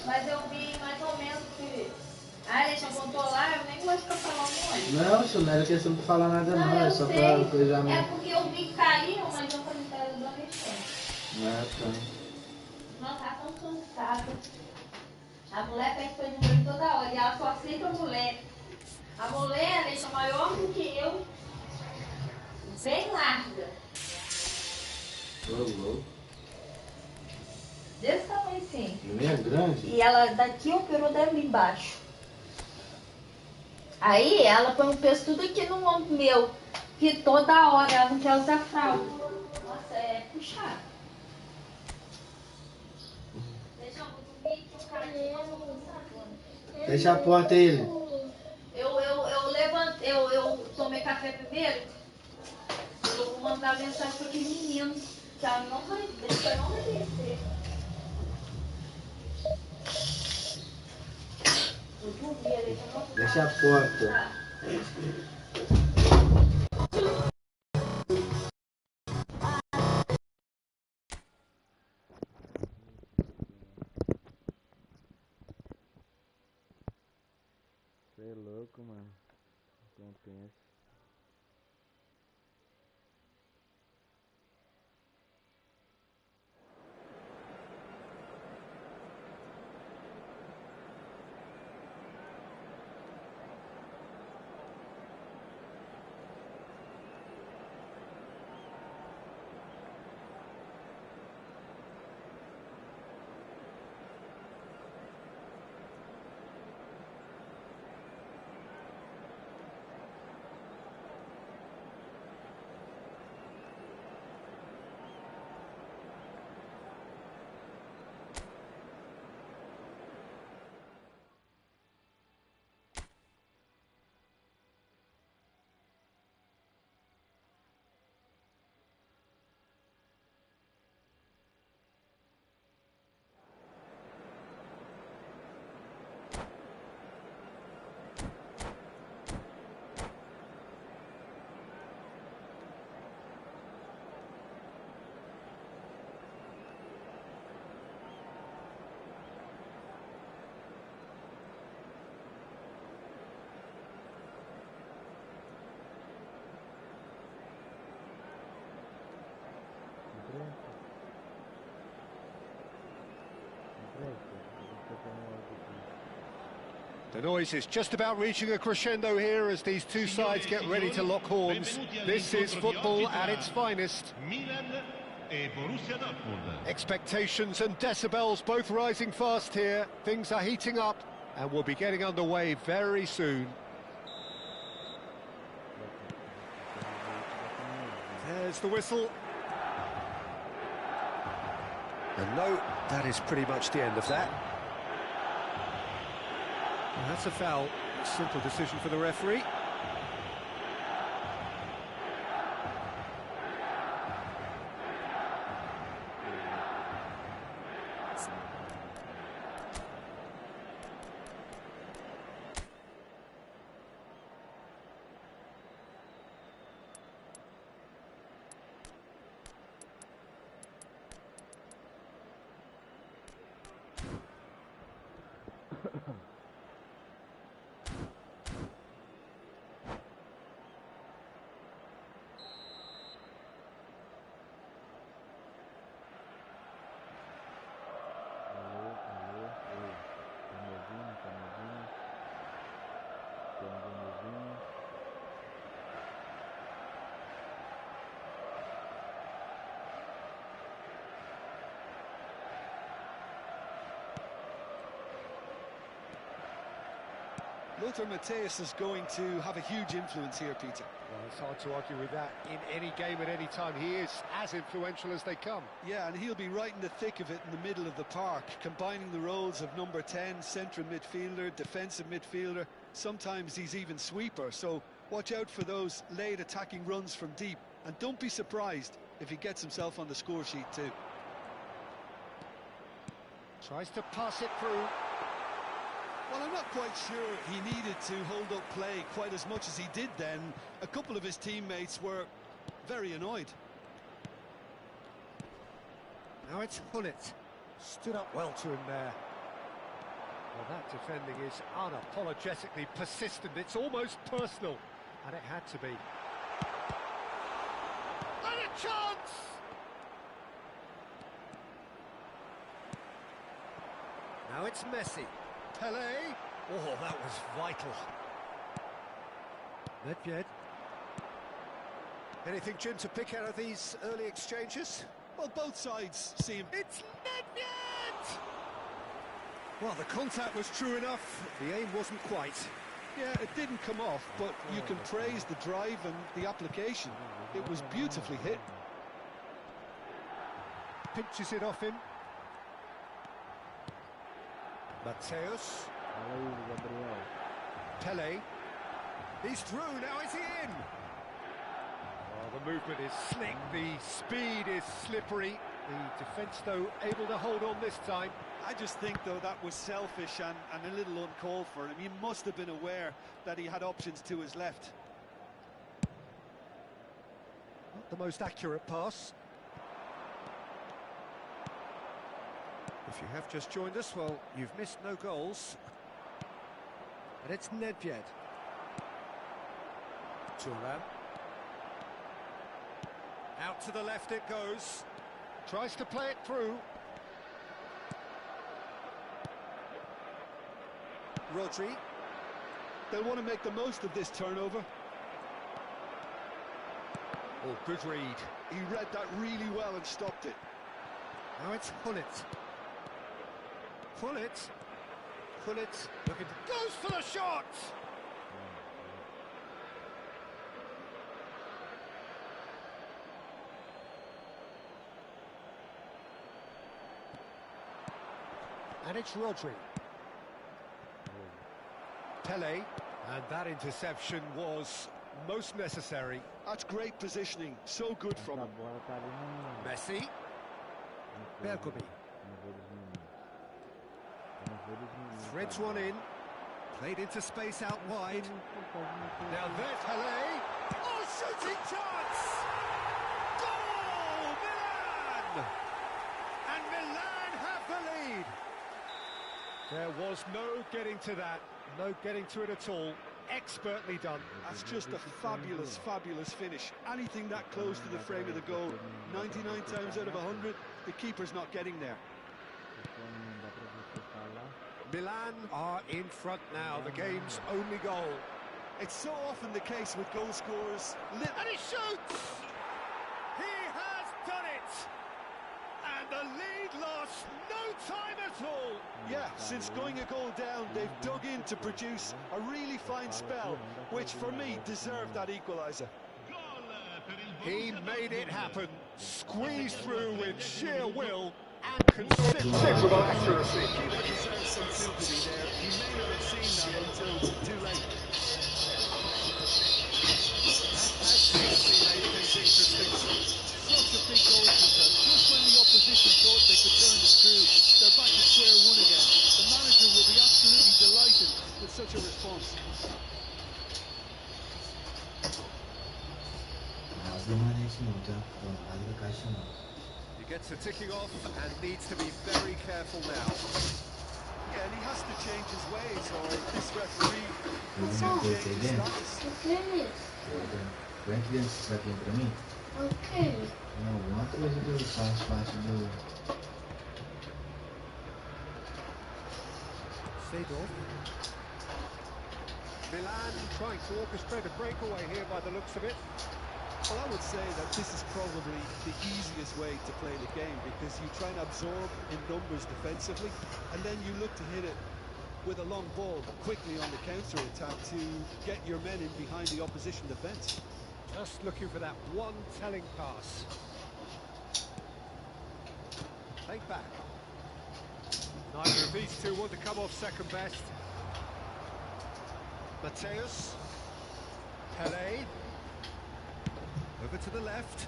Mas eu vi mais ou menos que a Alexandre contou lá, eu nem gosto de ficar falando muito. Não, isso não era questão de falar nada não, é só sei. pra coisa mesmo. É porque eu vi que caiu, mas eu falei que era do Alexandre. Ah, tá. Não tá tão cansada. A mulher pede coisa de mim toda hora e ela só aceita a mulher. A mulher, ela é maior do que eu, bem larga. Ô, louco. Desse tamanho assim. Não é grande? E ela daqui operou dela embaixo. Aí ela põe o peso tudo aqui no ombro meu. Que toda hora ela não quer usar fralda. Nossa, é puxado. Deixa eu dormir que o cara aqui Fecha a porta aí, ele. Eu tomei café primeiro. Eu vou mandar mensagem para aquele menino. Que ela não vai descer. Eu dormi, deixa eu não. Fecha a porta. Tá. Você é louco, mano. Compensa. The noise is just about reaching a crescendo here as these two sides get ready to lock horns. This is football at its finest. Expectations and decibels both rising fast here. Things are heating up and we'll be getting underway very soon. There's the whistle. And no, that is pretty much the end of that. Well, that's a foul. Simple decision for the referee. Lothar Matthäus is going to have a huge influence here, Peter. Well, it's hard to argue with that. In any game at any time, he is as influential as they come. Yeah, and he'll be right in the thick of it in the middle of the park, combining the roles of number 10, central midfielder, defensive midfielder. Sometimes he's even sweeper, so watch out for those late attacking runs from deep. And don't be surprised if he gets himself on the score sheet too. Tries to pass it through. Well, I'm not quite sure he needed to hold up play quite as much as he did then. A couple of his teammates were very annoyed. Now it's Hullet. Stood up well to him there. Well, that defending is unapologetically persistent. It's almost personal, and it had to be. And a chance! Now it's Messi. Pele. Oh, that was vital. Nedved. Anything, Jim, to pick out of these early exchanges? Well, both sides seem... It's Nedved! Well, the contact was true enough. The aim wasn't quite. Yeah, it didn't come off, but you can praise the drive and the application. It was beautifully hit. Pinches it off him. Mateus. Pele. He's through, now is he in? Oh, the movement is slick, the speed is slippery. The defence, though, able to hold on this time. I just think, though, that was selfish and a little uncalled for him. He must have been aware that he had options to his left. Not the most accurate pass. If you have just joined us, well, you've missed no goals. And it's Nedved. Thuram. Out to the left it goes. Tries to play it through. Rodri. They'll want to make the most of this turnover. Oh, good read. He read that really well and stopped it. Now it's Hullet. Hullet looking to... Goes for the shot! And it's Rodri. Pele, and that interception was most necessary. That's great positioning, so good from him. Messi. Bergomi. Threads one in. Played into space out wide. Now there's Pele. Oh, shooting chance! Goal! Milan! And Milan have the lead. There was no getting to that. No getting to it at all. Expertly done. That's just a fabulous, fabulous finish. Anything that close to the frame of the goal, 99 times out of 100, the keeper's not getting there. Milan are in front now, the game's only goal. It's so often the case with goal scorers. And he shoots! He has done it! And the lead lost no time at all. Yeah, since going a goal down, they've dug in to produce a really fine spell, which for me deserved that equaliser. He made it happen, squeezed through with sheer will and considerable accuracy. Keeper deserves some sympathy there. He may not have seen that until too late. That made things interesting. Such a big goalkeeper. Just when the opposition thought they could turn the screw, they're back to square one again. The manager will be absolutely delighted with such a response. He gets a ticking off and needs to be very careful now. Yeah, and he has to change his ways, or this referee will soon change his status. Okay. Milan trying to orchestrate a breakaway here by the looks of it. Well, I would say that this is probably the easiest way to play the game, because you try and absorb in numbers defensively, and then you look to hit it with a long ball quickly on the counter-attack to get your men in behind the opposition defence. Just looking for that one telling pass. Take back. Neither of these two want to come off second best. Mateus. Pele. Over to the left.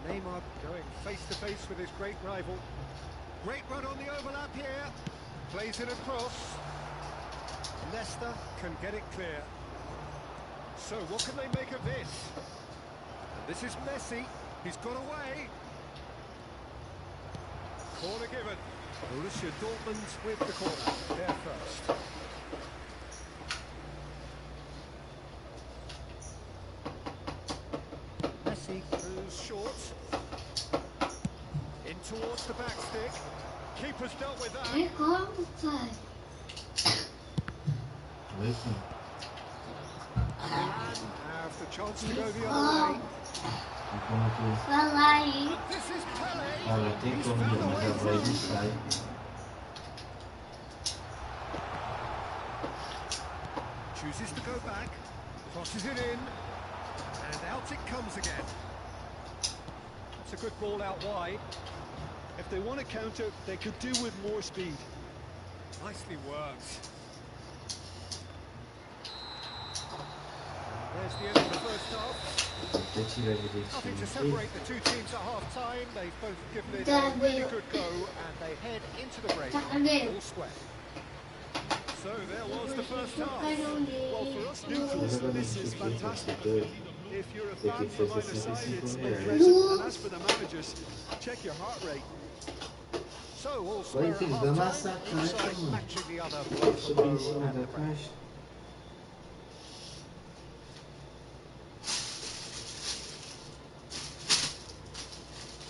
Neymar going face-to-face with his great rival. Great run on the overlap here. Plays it across. Leicester can get it clear. So what can they make of this? And this is Messi. He's got away. Corner given. Borussia Dortmund with the corner. They're first. Messi moves short. In towards the back stick. Keeper's dealt with that. Oi, filho. Milan have the chance to go the other way. Tem como que... Falar aí. And this is Pele. Fala, tem He's como, found a mas way a voz through. não sai. Chooses to go back. Crosses it in. And out it comes again. That's a good ball out wide. If they want to counter, they could do with more speed. Nicely worked. There's the end of the first half. Até tirar Nothing to direitinho. separate the two teams at half-time. They've both given it Tá a really bem. good go, and they head into the break Tá bem. all square. So there was the first half. Well, for us neutrals, this is fantastic. If you're a fan from either side, it's unpleasant. And as for the managers, check your heart rate. So all Oi, square at filho, dá uma half-time. Each sacada, side mano. matching the other both the Subi em low cima and da the break. caixa.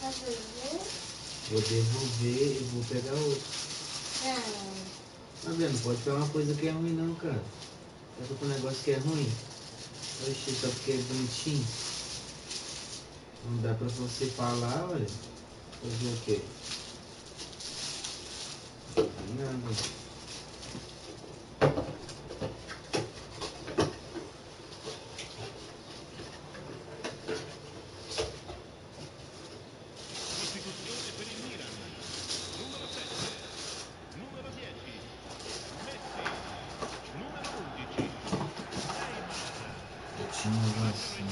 Tá vendo? Vou devolver e vou pegar outro. Tá vendo? Pode falar uma coisa que é ruim não, cara. Tá com um negócio que é ruim. Oxi, só porque é bonitinho. Não dá pra você falar, olha. Fazer o quê? Nada. Tinha assim.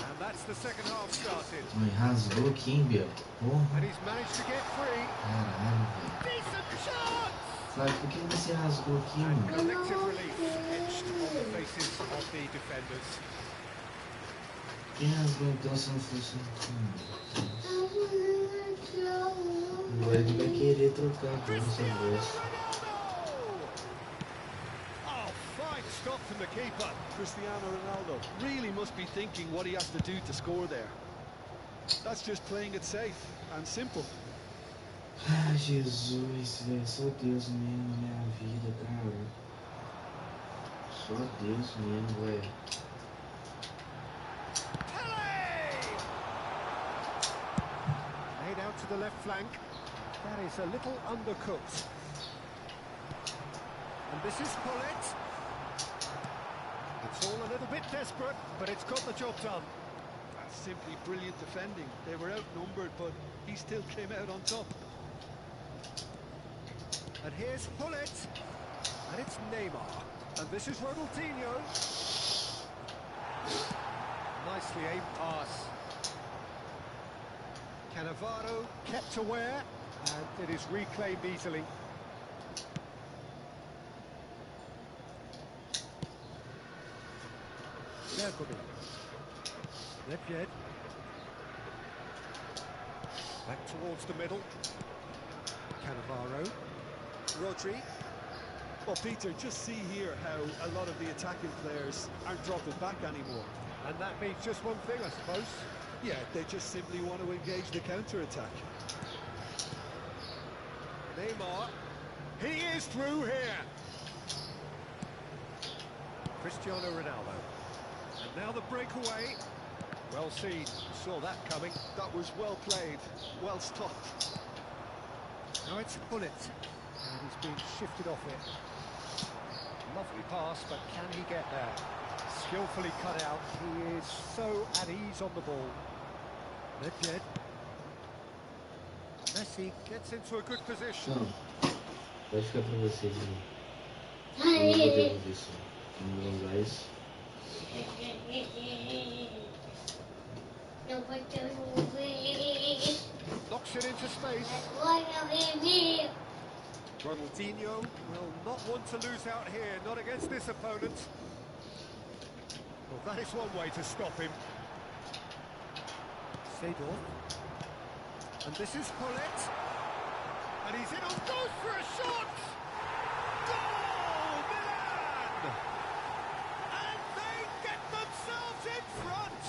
And that's the second half started. Ai, rasgou aqui, hein, Biel? Porra, And he's managed to get free. caralho, velho. Decent chance! Flávio, por que você rasgou aqui, And mano? collective relief etched on the faces of the defenders. Quem rasgou então se não fosse... Agora ele vai querer trocar aqui nessa voz. Oh, fine stop from the keeper. Cristiano Ronaldo really must be thinking what he has to do to score there. That's just playing it safe and simple. Ah, Jesus, velho, só Deus mesmo na minha vida, cara. Só Deus mesmo, velho. Made out to the left flank. That is a little undercooked. And this is Pullet. It's all a little bit desperate, but it's got the job done. That's simply brilliant defending. They were outnumbered, but he still came out on top. And here's Pullet. And it's Neymar. And this is Ronaldinho. Nicely aimed pass. Cannavaro kept aware, and it is reclaimed easily. Bergomi. Lepjed. Back towards the middle. Cannavaro. Rodri. Well, Peter, just see here how a lot of the attacking players aren't dropping back anymore. And that means just one thing, I suppose. Yeah, they just simply want to engage the counter-attack. Neymar. He is through here. Cristiano Ronaldo. And now the breakaway. Well seen. Saw that coming. That was well played, well stopped. Now it's Bullet. And he's been shifted off it. Lovely pass, but can he get there? Skillfully cut out. He is so at ease on the ball. Lepjed. Messi gets into a good position. Não, vai ficar pra vocês aí. Eu não vou devolver isso. Não vou usar isso. Eu vou devolver. Knocks it into space. Agora eu revi. Ronaldinho will not want to lose out here, not against this opponent. Well, that is one way to stop him. Seja. And this is Paulette. And he's in on goes for a shot! Goal, Milan! And they get themselves in front!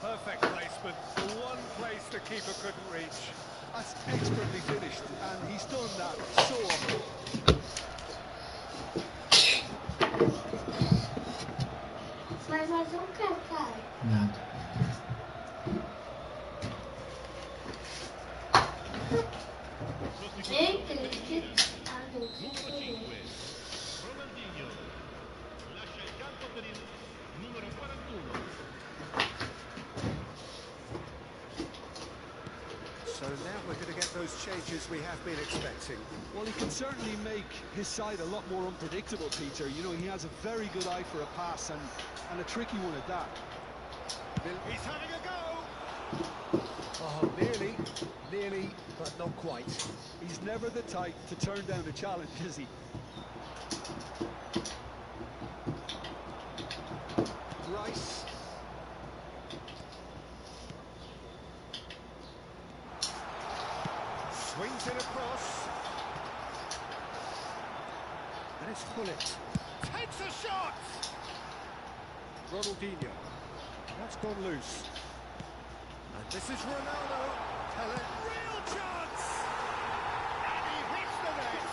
Perfect placement, the one place the keeper couldn't reach. That's expertly finished, and he's done that so often. Vai fazer o que, pai? Nada. Nem acreditado. Ronaldinho lascia il campo per il numero 41. So now we're going to get those changes we have been expecting. Well, he can certainly make his side a lot more unpredictable, Peter. You know, he has a very good eye for a pass and a tricky one at that. He's having a go! Oh, nearly, but not quite. He's never the type to turn down a challenge, is he? Rice. Swings it across. And it's Pullet. Takes a shot! Ronaldinho. That's gone loose. And this is Ronaldo. Tell it. Real chance! And he hits the net.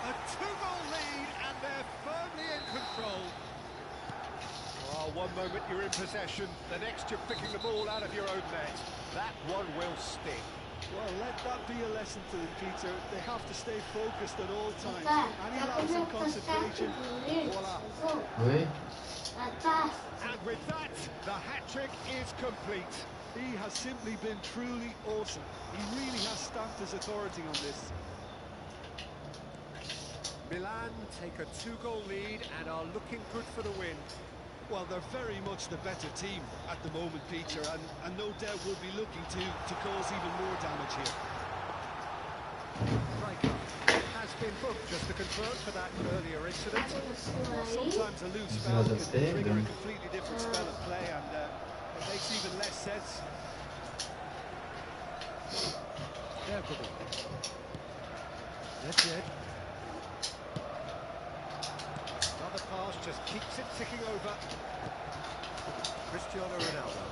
A 2-goal lead, and they're firmly in control. Oh, one moment you're in possession, the next you're picking the ball out of your own net. That one will stick. Well, let that be a lesson to them, Peter. They have to stay focused at all times. Pai, Any tá lapse in com concentration, voila. Oi? Atrás. And with that, the hat-trick is complete. He has simply been truly awesome. He really has stamped his authority on this. Milan take a 2-goal lead and are looking good for the win. Well, they're very much the better team at the moment, Peter, and no doubt will be looking to cause even more damage here. Striker has been booked, just to confirm, for that earlier incident. Sometimes a loose foul can trigger a completely different spell of play, and it makes even less sense. There, Bobby. That's it. Another pass just keeps it ticking over. Cristiano Ronaldo.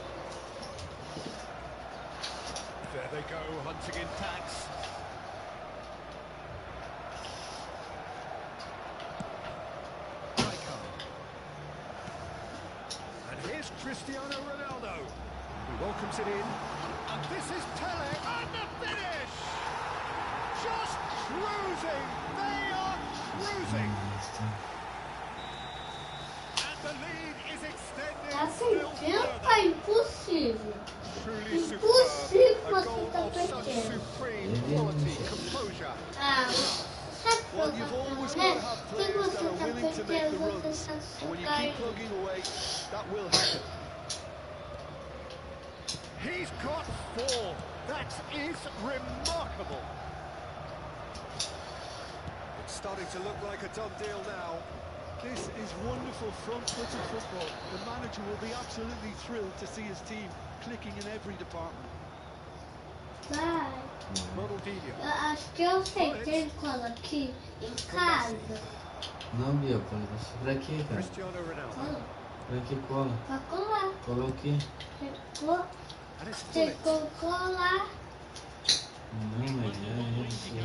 There they go, hunting in tags. And here's Cristiano Ronaldo. He welcomes it in. And this is Pele. And the finish! Just cruising. They are cruising. And the lead is extended Tá still perdendo, further. pai, impossível. Truly Impossível superb. A você goal tá of such perdendo. supreme quality, composure. Ah, sabe o que Well, eu you've tô always falando, got to have Se players that você are tá willing to make the perdendo, você runs. tá And when you caindo. keep plugging away, that will happen. He's got 4. That is remarkable. It's starting to look like a done deal now. This is wonderful front-footed football. The manager will be absolutely thrilled to see his team clicking in every department. Vai. Ronaldinho. Eu acho que eu sei que ele cola aqui em casa. Não, Bia, pode deixar. Pra quê, cara? Cristiano Ronaldo. Cola. Pra que cola? Pra colar. Cola o quê? And it's Você Pullet. colocou lá. Não, mas é isso aí.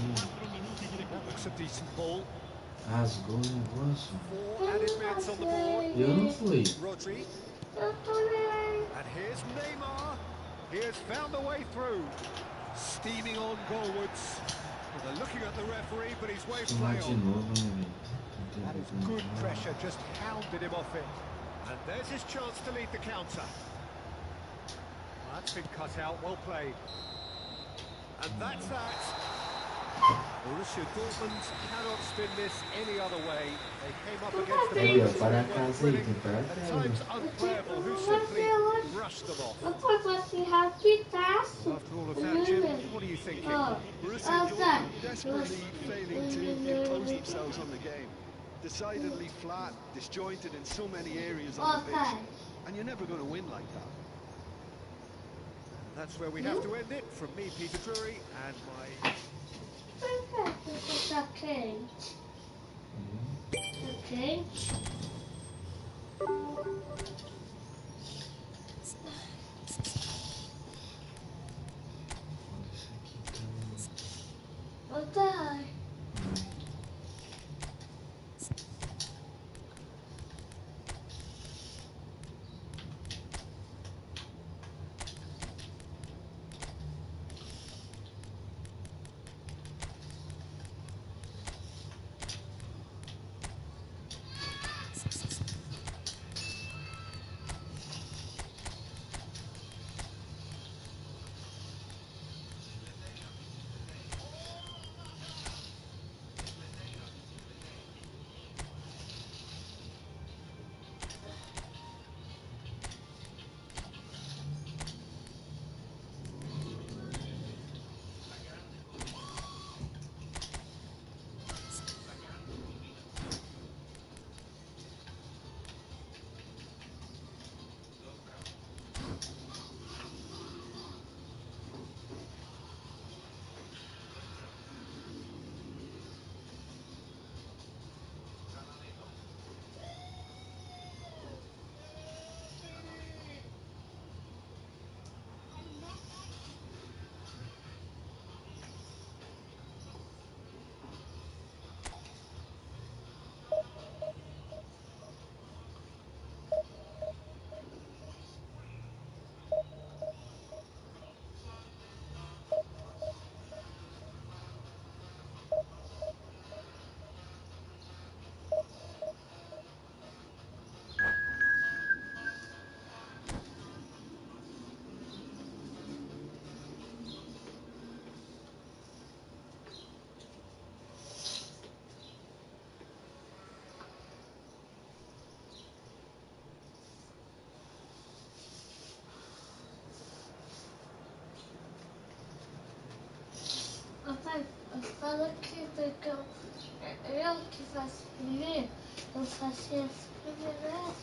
That looks a decent ball. Rasgou o negócio. 4 added minutes on the board. Eu não fui. Rodri. Eu tô nem. And here's Neymar. He has found a way through. Steaming on goalwards. Well, they're looking at the referee, but he's waved Tomar play de on. novo, né, That is velho? good pressure, just hounded him off it. And there's his chance to lead the counter. Well, that's been cut out, well played. And that's that. Borussia Dortmund cannot spin this any other way. They came up against the Aí, ó, players para a who were casa aí, willing, tem para a at casa. times unplayable, who simply brushed them off. Eu posso assim rapidinho. Well, after all of that, Jim, what are you thinking? Borussia Okay. Dortmund desperately failing to impose themselves on the game. Decidedly flat, disjointed in so many areas on the pitch. Okay. And you're never going to win like that. And that's where we have to end it. From me, Peter Drury, and my... Perfeito, tá quente. Tá quente. Tá. Papai, fala que porque eu que faço primeiro, eu faço as primeiras.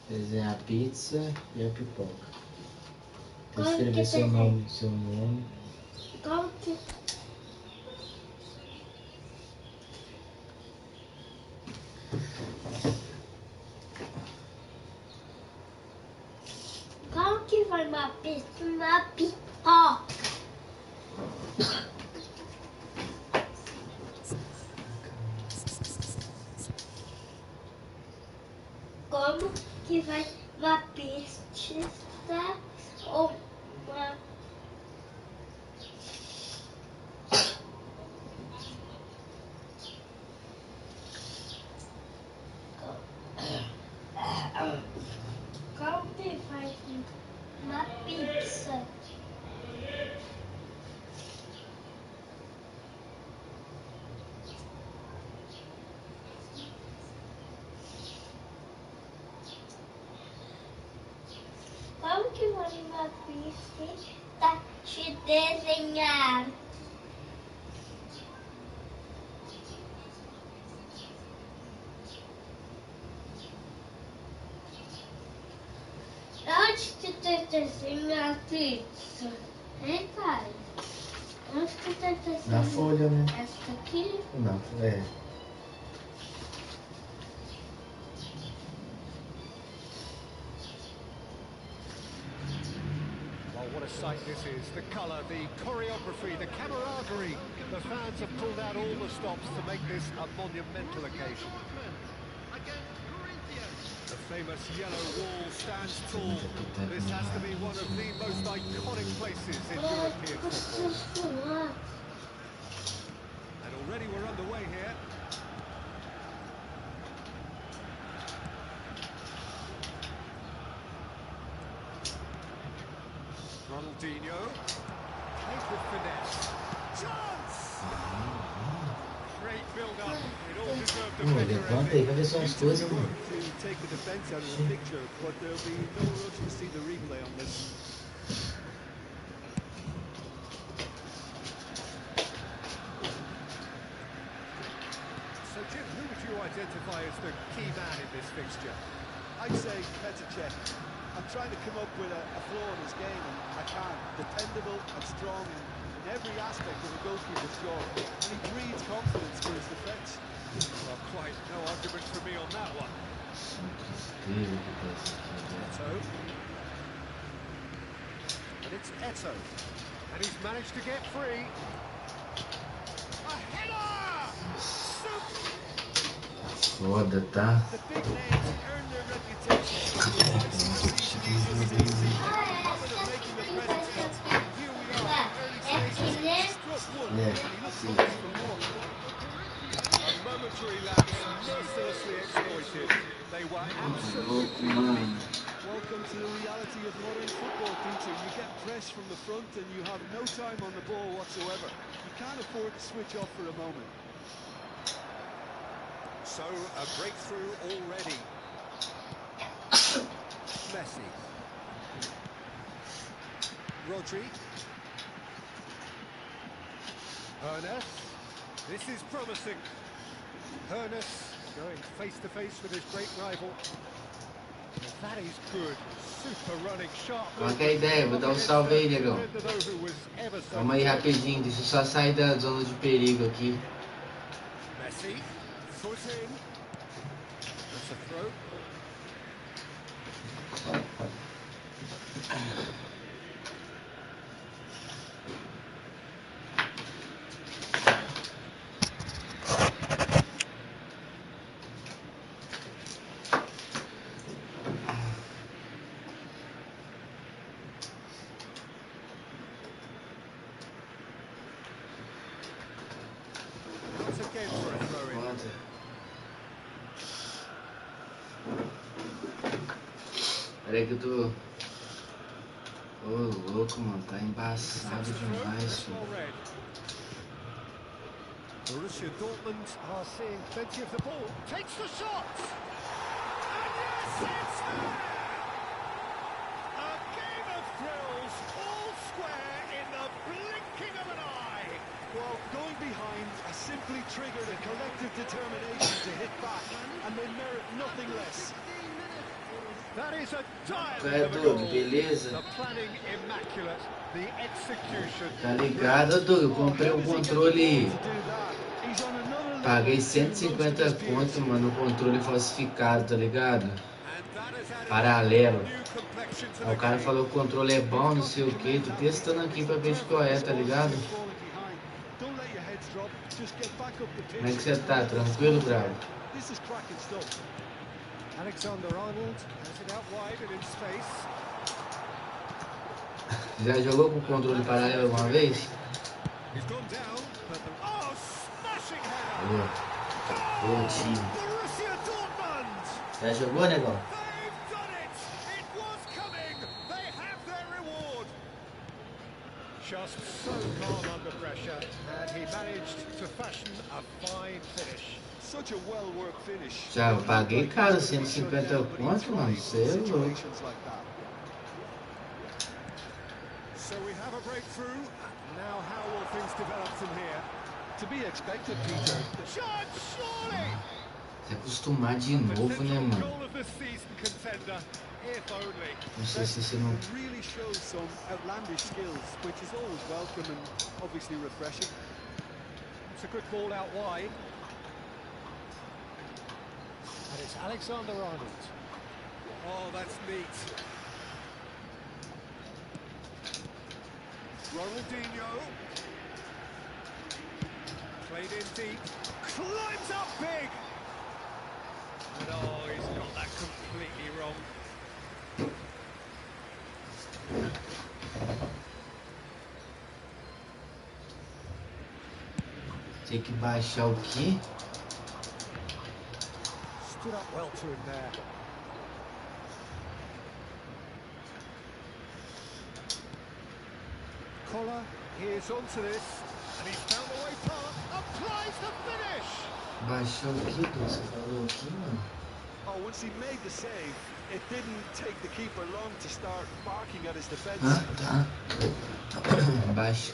Desenhar a pizza e a pipoca. Tem que Como escrever que seu desenha? nome, seu nome. Como que... Como que vai uma pizza na pipoca? Como que vai uma pizza ou uma... Como que faz uma pizza? Como que faz uma pizza te desenhar? Onde que tem desenhar a pizza? Hein, pai? Onde que tem desenhar? Na folha, né? Essa aqui? Não, é. Well, what a sight this is. The colour, the choreography, the camaraderie. The fans have pulled out all the stops to make this a monumental occasion. The famous yellow wall stands tall. This has to be one of the most iconic places in European football. And already we're underway here. Ronaldinho. Played with finesse. Chance! Great build-up. It all deserved a better Levanta aí, vai ver só as coisas, Beautiful mano. work to take the defence out of the picture, but there'll be no rush to see the replay on this. So, Jim, who would you identify as the key man in this fixture? I'd say Petr. I'm trying to come up with a flaw in his game, and I can't. Dependable and strong in every aspect of a goalkeeper's job, and he breeds confidence for his defence. Well, quite no argument for me on that one. Eto. And it's Eto. And he's managed to get free. A header! Foda, tá? The big names earn their reputation for precisely the reason these teams see the habit of making a presence felt. Here we are, early stages. Struck one, and he looks hungry for more. A momentary lapse, mercilessly exploited. They were absolutely weak. Welcome to the reality of modern football, Peter. You get press from the front and you have no time on the ball whatsoever. You can't afford to switch off for a moment. So, a breakthrough already. Messi. Rodri. Ernest. This is promising. Ernest going face-to-face with his great rival. That is good. Super running, sharp. Qual que é a ideia? Vou dar um salve aí, negão. Calma aí rapidinho, deixa eu só sair da zona de perigo aqui. Messi, foot in. That's a throw. Not again for a throw in. Peraí que eu tô... Ô, louco, mano, tá embaçado demais, filho. Borussia Dortmund are seeing plenty of the ball. Takes the shot! And yes, it's there! A game of thrills, all square in the blinking of an eye. Well, going behind has simply triggered a collective determination to hit back, and they merit nothing less. That is a diamond Qual é, of a Doug? goal. Beleza? The planning immaculate, the execution. Tá ligado, Doug? Eu comprei um controle... Paguei 150 conto, mano, no controle falsificado, tá ligado? Paralelo. Aí o cara falou que o controle é bom, não sei o que. Tô testando aqui pra ver qual é, tá ligado? Como é que você tá? Tranquilo, bravo? Alexander-Arnold has it out wide and in space. Já jogou com controle paralelo alguma vez? He's gone down, but the... Oh, smashing header! Boa time. Borussia Dortmund! Já jogou, negão? They've done it! It was coming! They have their reward! Just so calm under pressure, and he managed to fashion a fine finish. Such a well-worked finish. Já eu paguei caro, 150 conto, mano. Você é louco. So we have a breakthrough. Now how will things develop from here? To be expected, Peter. Chance, surely! Se acostumar de novo, né, mano? Goal of the season contender, if only. Não sei se você não... Really shows some outlandish skills, which is always welcome and obviously refreshing. It's a good ball out wide. And it's Alexander-Arnold. Oh, that's neat. Ronaldinho. Played in deep. Climbs up big. And oh, he's got that completely wrong. Tem que baixar o quê? Stood up well to him there. Collar, here's onto this, and he's found the way past, applies the finish! Baixou o que você falou aqui, mano? Oh, once he made the save, it didn't take the keeper long to start barking at his defence. Ah, tá. Baixa.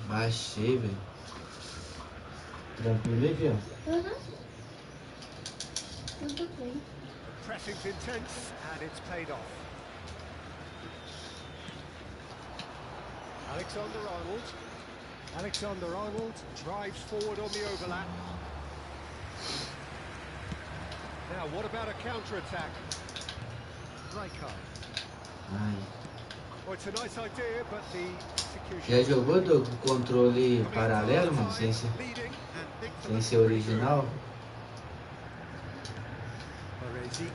Baixei, velho. Tranquilo aqui, ó. Uhum. Tudo bem. The pressing's intense, and it's paid off. Alexander-Arnold drives forward on the overlap. Now, what about a counter-attack? Rijkaard. Ai. Well, it's a nice idea, but the Já execution... jogou do controle paralelo, mano? Sem ser original? Baresi.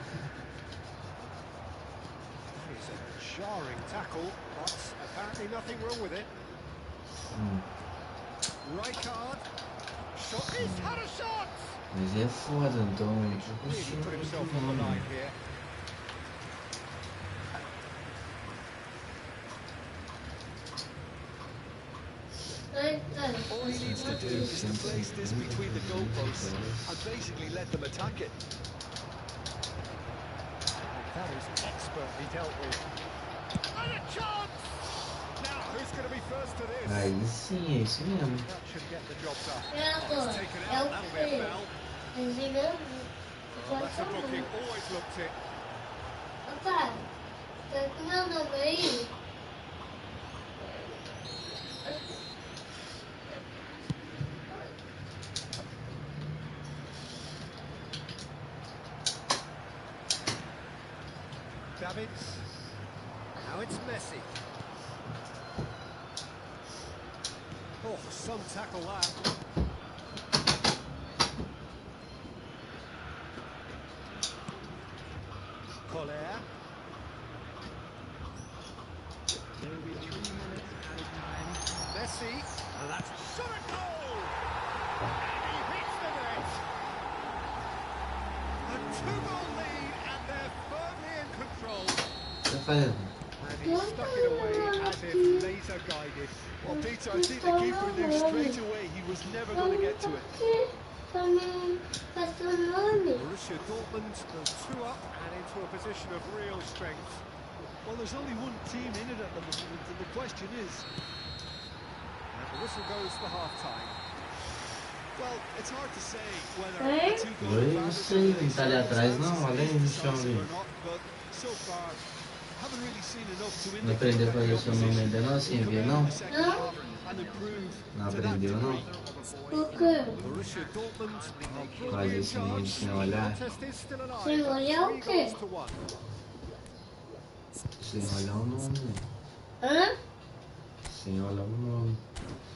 That is a jarring tackle, but apparently nothing wrong with it. Rijkaard. Shot is had a shot! Mas é foda, não tô Really put himself on the line here. All he needs to do is to place this between the goalposts and basically let them attack it. That is expertly dealt with. And a chance! Now, who's going to be first to this? Aí sim, é isso mesmo. That should get the job done. E agora? Taken É out, o that'll be a quê? foul. Oh, that's a booking, always looked it. Tá. Terminando aí. Davids. Now it's Messi. Oh, some tackle that. Collier. There will be 3 minutes added time. Messi. And that's shot a goal! And he hits the net! A 2-goal lead, and they're firmly in control. Tá fazendo? And he stuck it away as if laser guided. Well, Peter, I think the keeper knew straight away he was never going to get to it. Também passou o nome. Borussia Dortmund go 2 up and into a position of real strength. Well, there's only one team in it at the moment, and the question is... And the whistle goes for half-time. Well, it's hard to say whether Eh? the two goal Oi, não advantage sei, não tá ali atrás não, is olha aí no chão decisive ali. or not, but so far, haven't really seen enough to Não indicate aprendeu a that fazer the seu nome opposition ainda não, assim, will come via out não? in the second half and improve Não to that aprendeu não? degree. Por quê? Borussia Dortmund are Fazer broadly in esse nome charge. sem The olhar? contest is still alive. Sem olhar o 3 quê? goals to 1. Sem olhar o nome. Hã? Sem olhar o nome.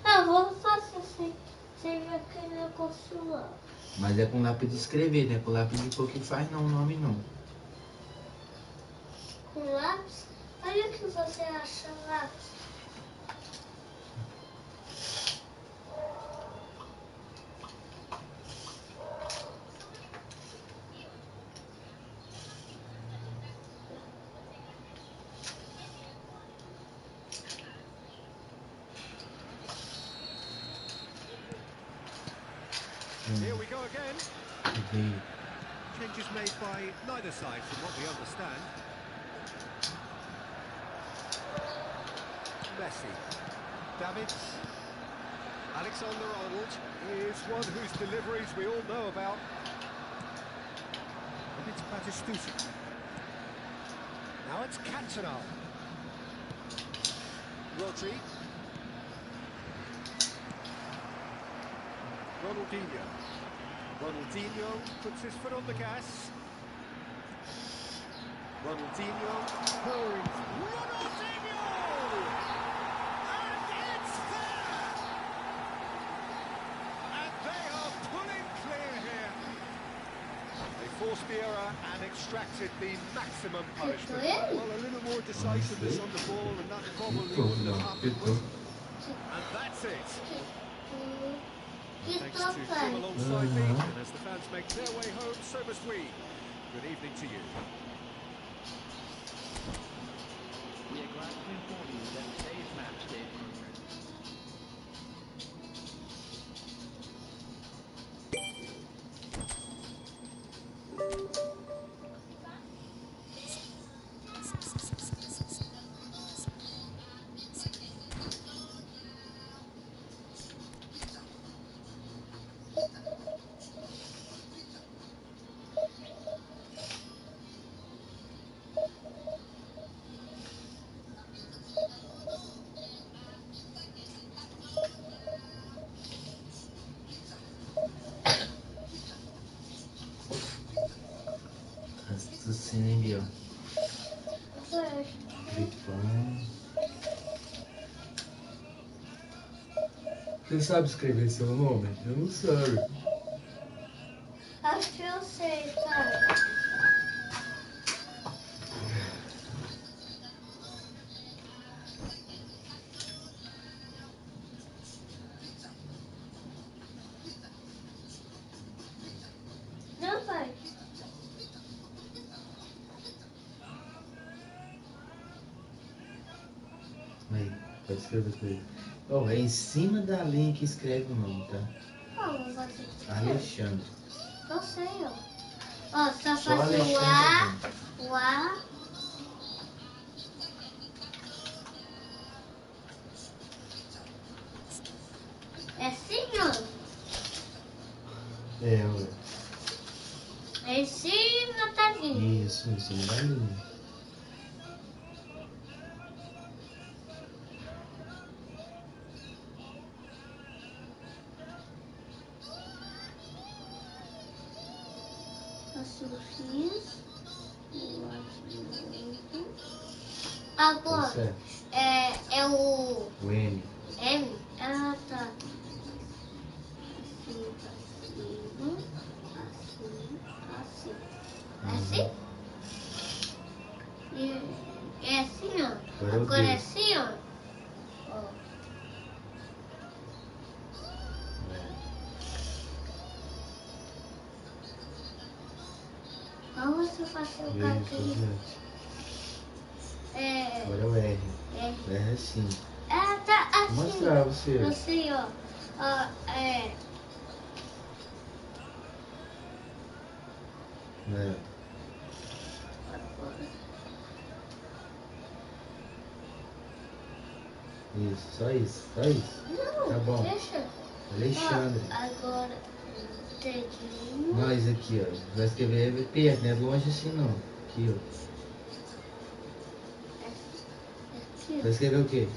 Ah, vou fazer sem ver aquele negócio lá. Mas é com lápis de escrever, né? Com lápis de cor que faz não o nome não. Com lápis? Olha o que você acha lápis. Here we go again. Ok. Changes made by neither side from what we understand. Messi. Davids. Alexander-Arnold is one whose deliveries we all know about. And it's Batistuta. Now it's canal. Rodri. Ronaldinho puts his foot on the gas. Ronaldinho pouring. Ronaldinho! And it's there! And they are pulling clear here. They forced the error and extracted the maximum punishment. Well, a little more decisiveness on the ball, and that probably wouldn't have happened. And that's it. Que Thanks to Tim alongside me, and as the fans make their way home, so must we. Good evening to you. We are glad to inform Gripão. Você sabe escrever seu nome? Eu não sei. Acho que eu sei, cara. Não, pai. Aí, pode escrever com ele. Oh, é em cima da linha que escreve o nome, tá? Como você escreve? Alexandre. Não sei, ó. Ó, só Só fazer o A, Alexandre. o A. É assim, ó. É, ué. É em cima da linha. Isso, em cima da linha. Assim eu fiz. Agora, Tá certo. é o O M. M. Ah, tá. Assim. Assim? E é assim, ó. Agora é o Agora D. é assim, ó. Ó. Vamos fazer o Isso, cartão. gente. É. Agora é o R. É. O R é assim. Ah, tá assim. Vou mostrar a você. Assim, ó. Ó, é. É. Isso, só isso, só isso. Não, Tá bom. deixa. Alexandre. Ó, agora, dedinho. Nós aqui, ó. Vai escrever perto, não é longe assim não. Aqui, ó. Aqui, Vai escrever o quê?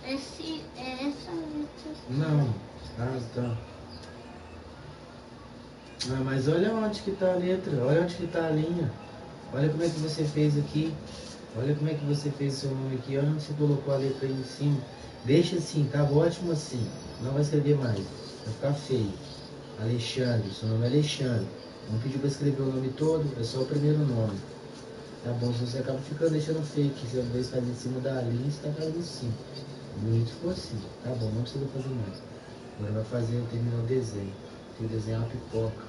é essa letra. Não. Ah, tá. Não, mas olha onde que tá a letra, olha onde que tá a linha. Olha como é que você fez aqui. Olha como é que você fez o seu nome aqui. Olha onde você colocou a letra aí em cima. Deixa assim, tá ótimo assim. Não vai escrever mais. Vai ficar feio. Alexandre, seu nome é Alexandre. Não pediu para escrever o nome todo, é só o primeiro nome. Tá bom, se você acaba ficando deixando feio aqui, você vai estar em cima da linha, você tá fazendo assim. Bonito ficou assim. Tá bom, não precisa fazer mais. Agora vai fazer, terminar o desenho. Tem que desenhar uma pipoca.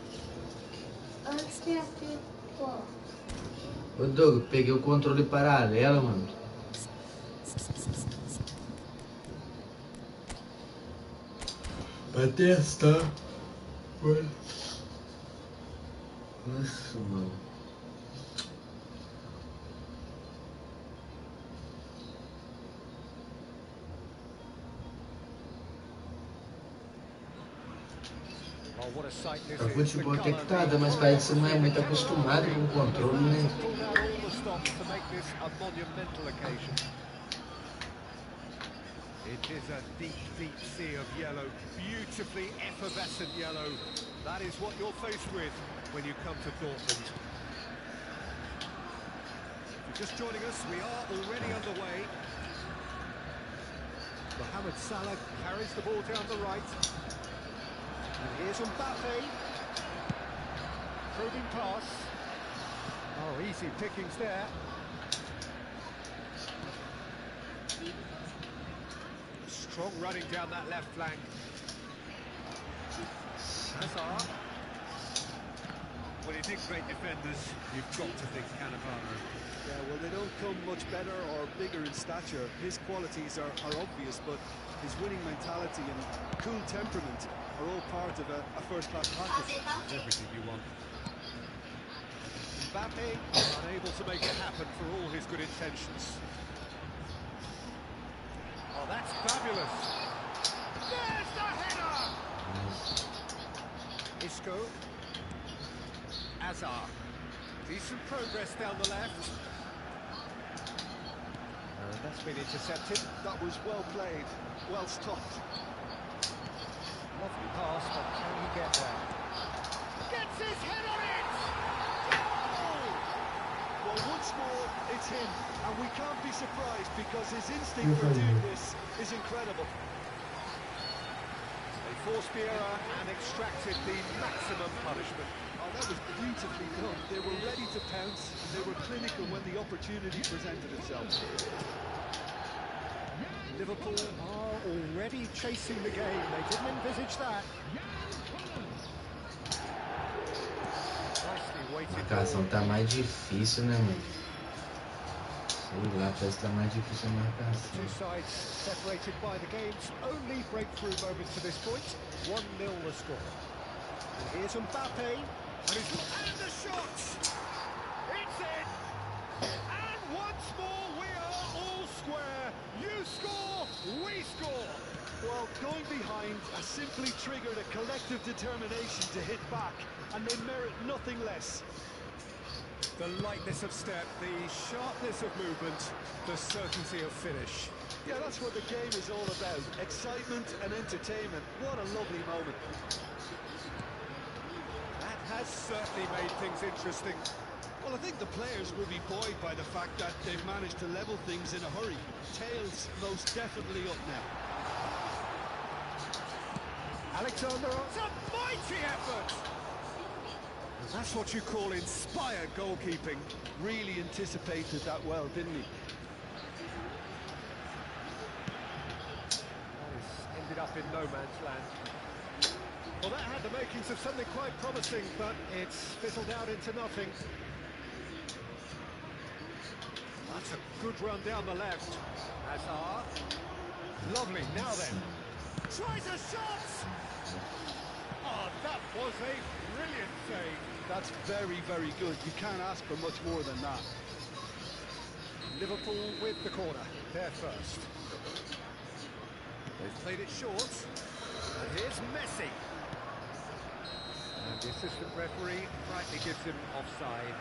Antes é aqui, ó. Ô Doug, peguei o controle paralelo, mano. Pra testar. Nossa, mano. Oh, what a sight this O is. futebol até que tá, mas parece que você não é muito acostumado com o controle, né? Pulled out all the stops to make this a monumental occasion. It is a deep, deep sea of yellow, beautifully effervescent yellow. That is what you're faced with when you come to Dortmund. If you're just joining us, we are already underway. Mohamed Salah carries the ball down the right. And here's Mbappe. Probing pass. Oh, easy pickings there. Strong running down that left flank. Hazard. When you think great defenders, you've got to think Cannavaro. Yeah, well, they don't come much better or bigger in stature. His qualities are obvious, but his winning mentality and cool temperament are all part of a first-class package. Everything you want. Mbappe unable to make it happen for all his good intentions. Oh, that's fabulous. There's the header! Isco. Hazard. Decent progress down the left. That's been intercepted. That was well played, well stopped. Lovely pass, but can he get there? Gets his head on it! Goal! Well, once more, it's him. And we can't be surprised because his instinct for doing this is incredible. They forced the error and extracted the maximum punishment. Oh, that was beautifully done. They were ready to pounce, and they were clinical when the opportunity presented itself. Liverpool are already chasing the game. They didn't envisage that. Nicely A weighted marcação ball. tá mais difícil, né, mano? Sei lá, parece que tá mais difícil a The marcação. two sides separated by the game's only breakthrough moment to this point. 1-0 the score. And here's Mbappe. And the shot! It's in! And once more we are all square. You score, we score. Well, going behind has simply triggered a collective determination to hit back, and they merit nothing less. The lightness of step, the sharpness of movement, the certainty of finish. Yeah, that's what the game is all about. Excitement and entertainment. What a lovely moment. That has certainly made things interesting. Well, I think the players will be buoyed by the fact that they've managed to level things in a hurry. Tails most definitely up now. Alexander, it's a mighty effort! And that's what you call inspired goalkeeping. Really anticipated that well, didn't he? That ended up in no man's land. Well, that had the makings of something quite promising, but it's fizzled out into nothing. That's a good run down the left. Hazard. Lovely, now then. Tries a shot! Oh, that was a brilliant save. That's very, very good. You can't ask for much more than that. Liverpool with the corner. They're first. They've played it short. And here's Messi. And the assistant referee rightly gives him offside.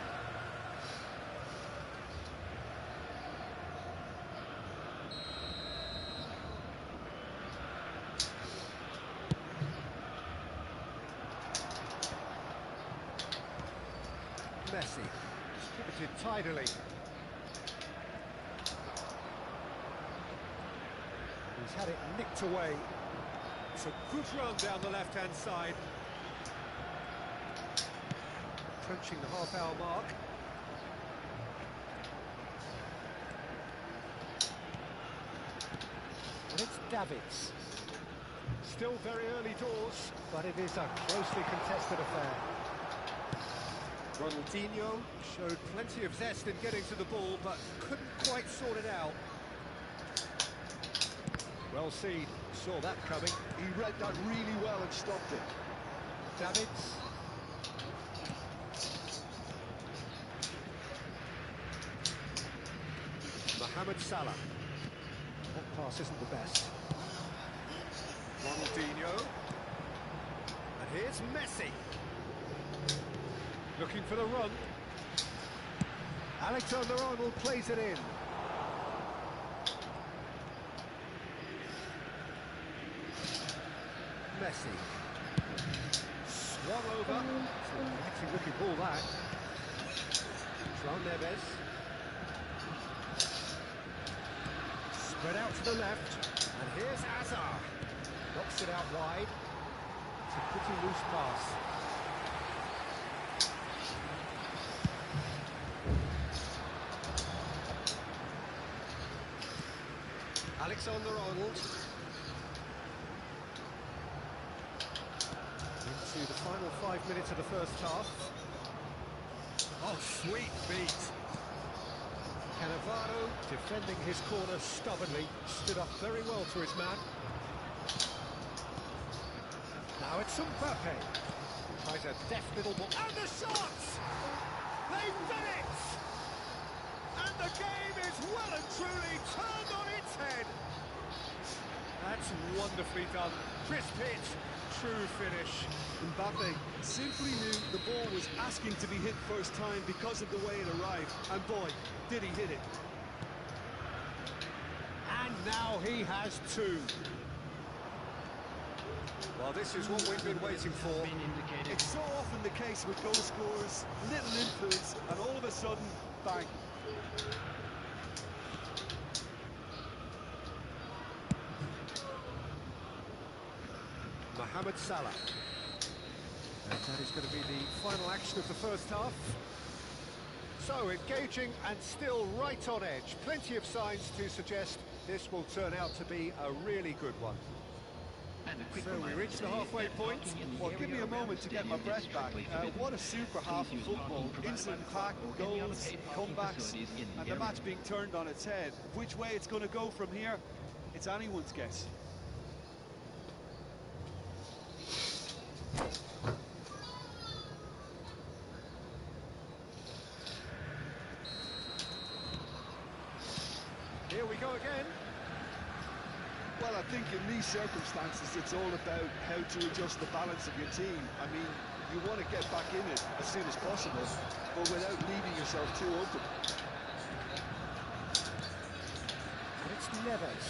Messi, distributed tidily. He's had it nicked away. It's a good run down the left-hand side. Approaching the half-hour mark. And it's Davids. Still very early doors, but it is a closely contested affair. Ronaldinho showed plenty of zest in getting to the ball, but couldn't quite sort it out. Well seen, saw that coming. He read that really well and stopped it. Davids. Mohamed Salah. That pass isn't the best. Ronaldinho. And here's Messi. Looking for the run. Alexander-Arnold plays it in. Messi. Swung over. It's a relaxing looking ball, that. João Neves. Spread out to the left. And here's Hazard. Knocks it out wide. It's a pretty loose pass. Alexander-Arnold. Into the final 5 minutes of the first half. Oh, sweet beat. Cannavaro, defending his corner stubbornly, stood up very well to his man. Now it's Mbappe. Tries a deft little ball. And the shots! They've done it! And the game is well and truly turned on its head. That's wonderfully done. Crisp hit, true finish. Mbappe simply knew the ball was asking to be hit first time because of the way it arrived. And boy, did he hit it. And now he has two. Well, this is what we've been waiting for. It's so often the case with goal scorers, little influence, and all of a sudden, bang. Mohamed Salah. And that is going to be the final action of the first half. So engaging and still right on edge. Plenty of signs to suggest this will turn out to be a really good one. So we reach the halfway point. Well, give me a moment to get my breath back. What a super half of football. Instant pack, goals, comebacks, and the match being turned on its head. Which way it's going to go from here, it's anyone's guess. Here we go again. Well, I think in these circumstances, it's all about how to adjust the balance of your team. I mean, you want to get back in it as soon as possible, but without leaving yourself too open. And it's Neves.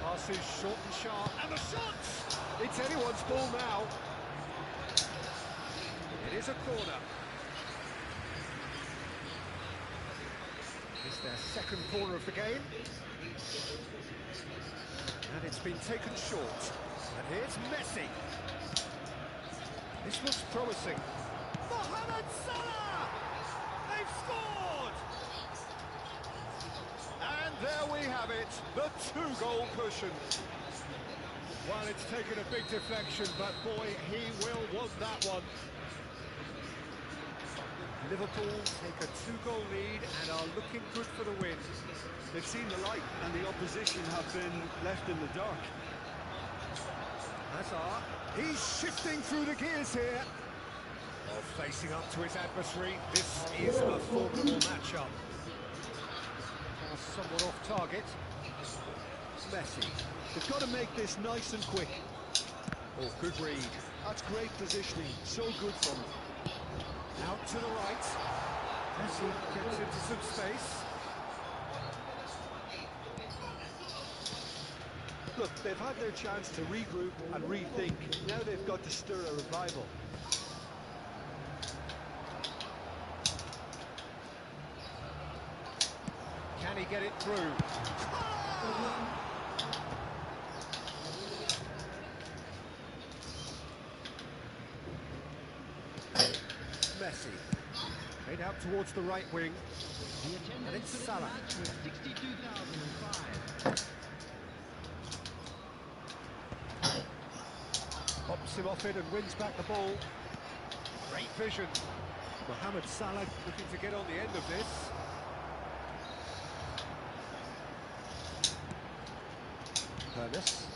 Pass is short and sharp, and the shots! It's anyone's ball now. It is a corner. It's their second corner of the game. And it's been taken short. And here's Messi. This looks promising. Mohamed Salah! They've scored! And there we have it, the two-goal cushion. Well, it's taken a big deflection, but boy, he will want that one. Liverpool take a two-goal lead and are looking good for the win. They've seen the light, and the opposition have been left in the dark. Hazard, he's shifting through the gears here. Oh, facing up to his adversary, this is a formidable matchup. Somewhat off target. Messi. They've got to make this nice and quick. Oh, good read. That's great positioning, so good from them. Out to the right. Messi gets into some space. Look, they've had their chance to regroup and rethink. Now they've got to stir a revival. Can he get it through? Messi. Made out towards the right wing. And it's Salah. Pops him off it and wins back the ball. Great vision. Mohamed Salah looking to get on the end of this. Hermes.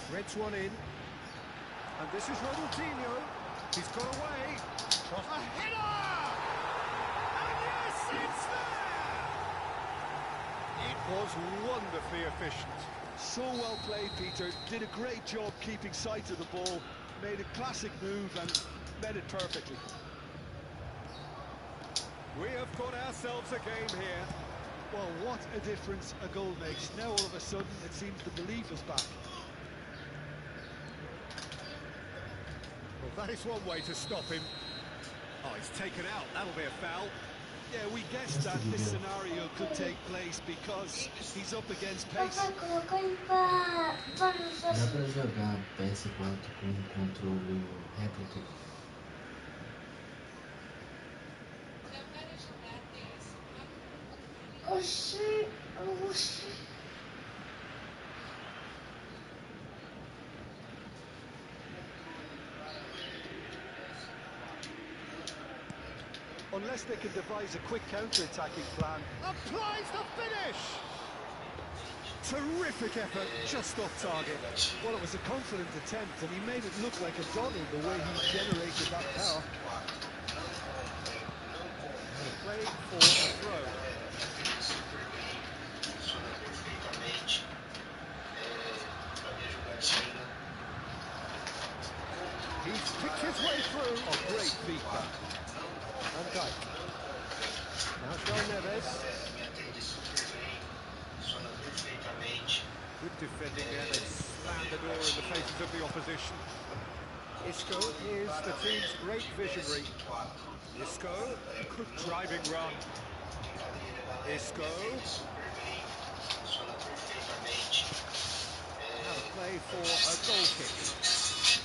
Threads one in. And this is Ronaldinho. He's got away. A header! And yes, it's there! It was wonderfully efficient. So well played, Peter. Did a great job keeping sight of the ball. Made a classic move and met it perfectly. We have got ourselves a game here. Well, what a difference a goal makes. Now all of a sudden it seems the belief is back. Well, that is one way to stop him. Oh, he's taken out. That'll be a foul. Yeah, we guessed that this scenario could take place because he's up against pace. Papai colocou ele para Dá pra jogar PS4 com controle réplica? Oxi, oxi. Unless they can devise a quick counter-attacking plan. Applies the finish! Terrific effort, just off target. Well, it was a confident attempt, and he made it look like a Donald the way he generated that power. Play for a throw. He's picked his way through. Oh, great feedback. Van Dijk. Now João Neves. Good defending there, they slammed the door in the faces of the opposition. Isco is the team's great visionary. Isco, good driving run. Isco. Now the play for a goal kick.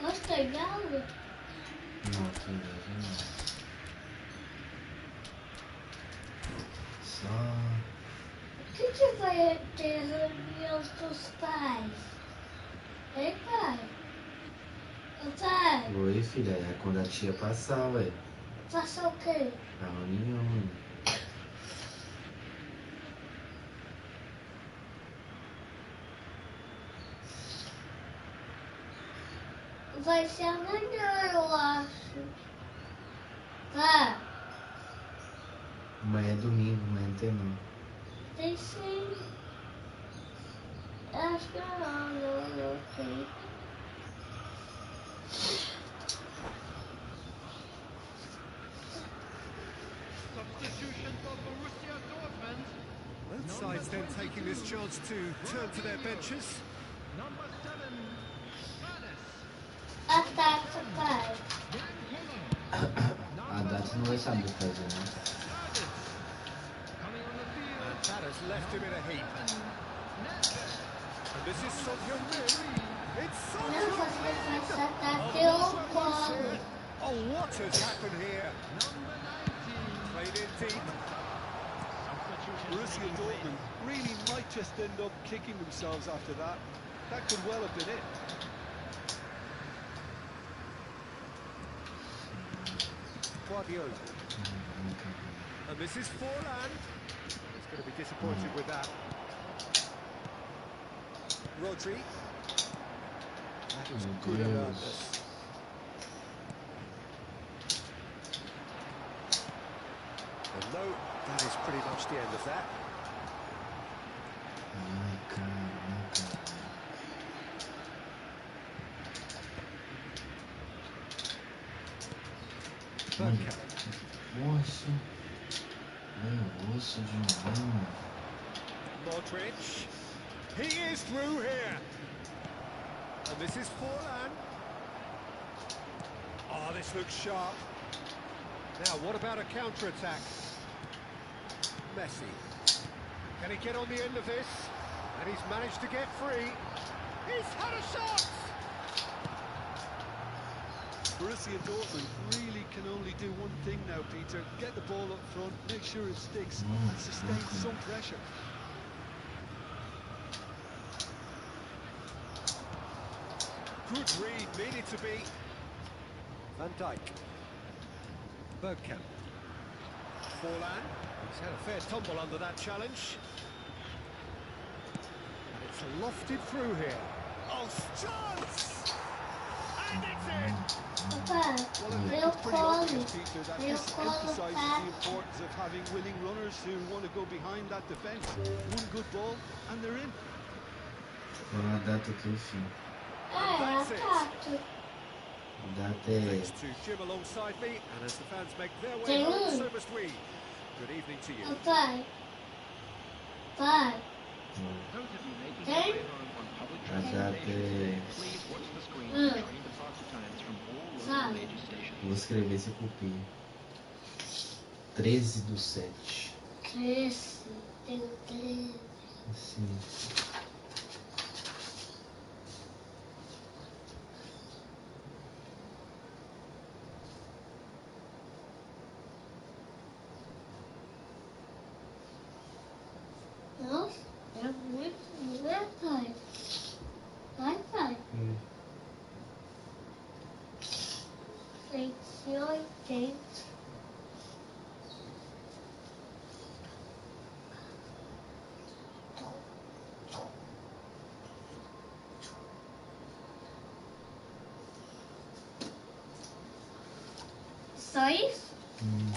Gostei dela? Não, cerveja não. Só. O que vai ter reunião dos pais? Ei, pai? Ô, pai, Oi, filha, é quando a tia passar, ué. faça o quê? A reunião. Vai ser amanhã, eu acho. Tá? Amanhã é domingo, amanhã não tem não. Tem sim. Acho que não tem. Substitution for Borussia Dortmund. Both sides then taking this chance to turn to their benches. Number 7, Furness. Ataca, pai. A data não vai saber fazer, né? Coming on the field. And that has left him in a heap. And this is Son Heung-min. It's Son Não, você Heung-min! faz ataque ou colo. Oh, what has happened here? Number 19. Played in deep. Borussia Dortmund really might just end up kicking themselves after that. That could well have been it. Guardiola. And this is Forlan. He's going to be disappointed with that. Rodri. That was good awareness. And no, that is pretty much the end of that. Ai, caraca. Bergkamp. Osso. Meu osso de mão. Modric. He is through here. And this is Forlan. Oh, this looks sharp. Now, what about a counter-attack? Messi. Can he get on the end of this? And he's managed to get free. He's had a shot! Borussia Dortmund really can only do one thing now, Peter. Get the ball up front, make sure it sticks, and sustain some pressure. Good read, needed to be. Van Dijk. Bergkamp. Forlan. He's had a fair tumble under that challenge. And it's lofted through here. Oh, chance! And it's in! Papai, Well, I think meu it's pretty colo. obvious, Peter, that Meu this colo emphasises tá. the importance of having willing runners who want to go behind that defence. One good ball, and they're in. Foi uma data aqui, fim. Ataque. Data é. Thanks to Jim alongside me, and as the fans make their way Tem home, so must we. Good evening to you. Papai. Pai. Those of you making Tem? your way home on public A data transportation é. today, please watch the screen for train departure times from all local Sabe? major stations. Vou escrever esse copinho. 13/7. 13. Tenho 13. Sim. Nossa, é muito, né, pai? Vai, pai. Só isso? Uhum.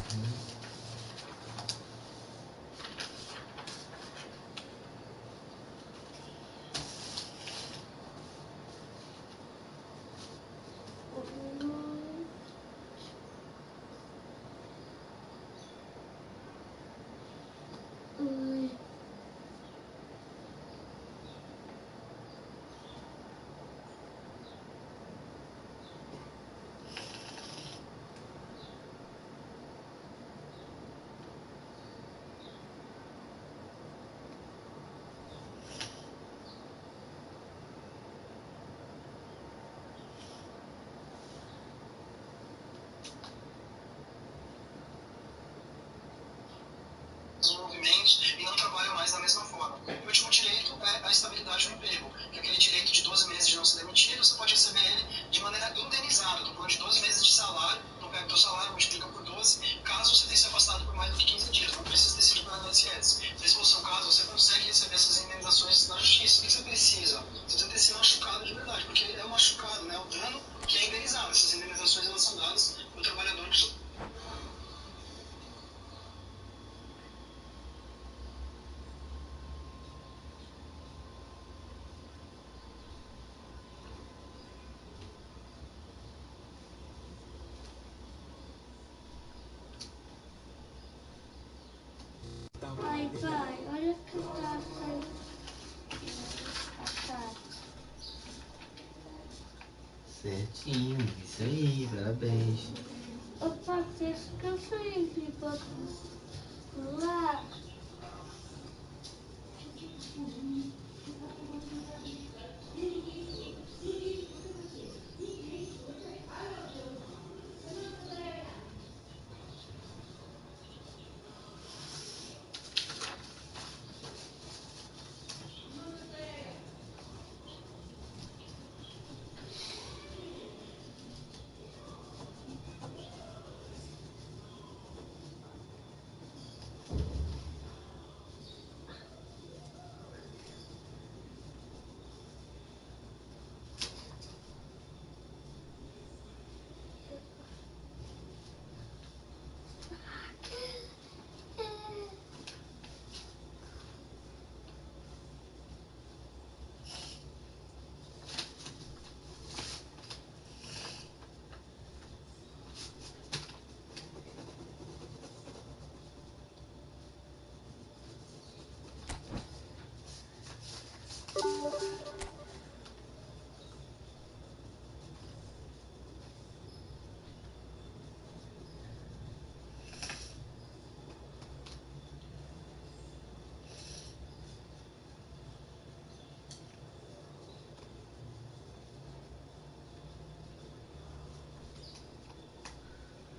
Os movimentos e não trabalham mais da mesma forma. E o último direito é a estabilidade no emprego, que é aquele direito de 12 meses de não ser demitido, você pode receber ele de maneira indenizada. Estou falando de 12 meses de salário, não pega o teu salário, multiplica por 12, caso você tenha se afastado por mais do que 15 dias, não precisa decidir pela INSS. Se esse for o seu caso, você consegue receber essas indenizações na justiça. O que você precisa? Você precisa ter se machucado de verdade, porque é o machucado, né? O dano que é indenizado. Essas indenizações elas são dadas para o trabalhador que Pai, olha que tá saindo a cara. Certinho, isso aí, parabéns. Opa, deixa que eu sempre boto lá.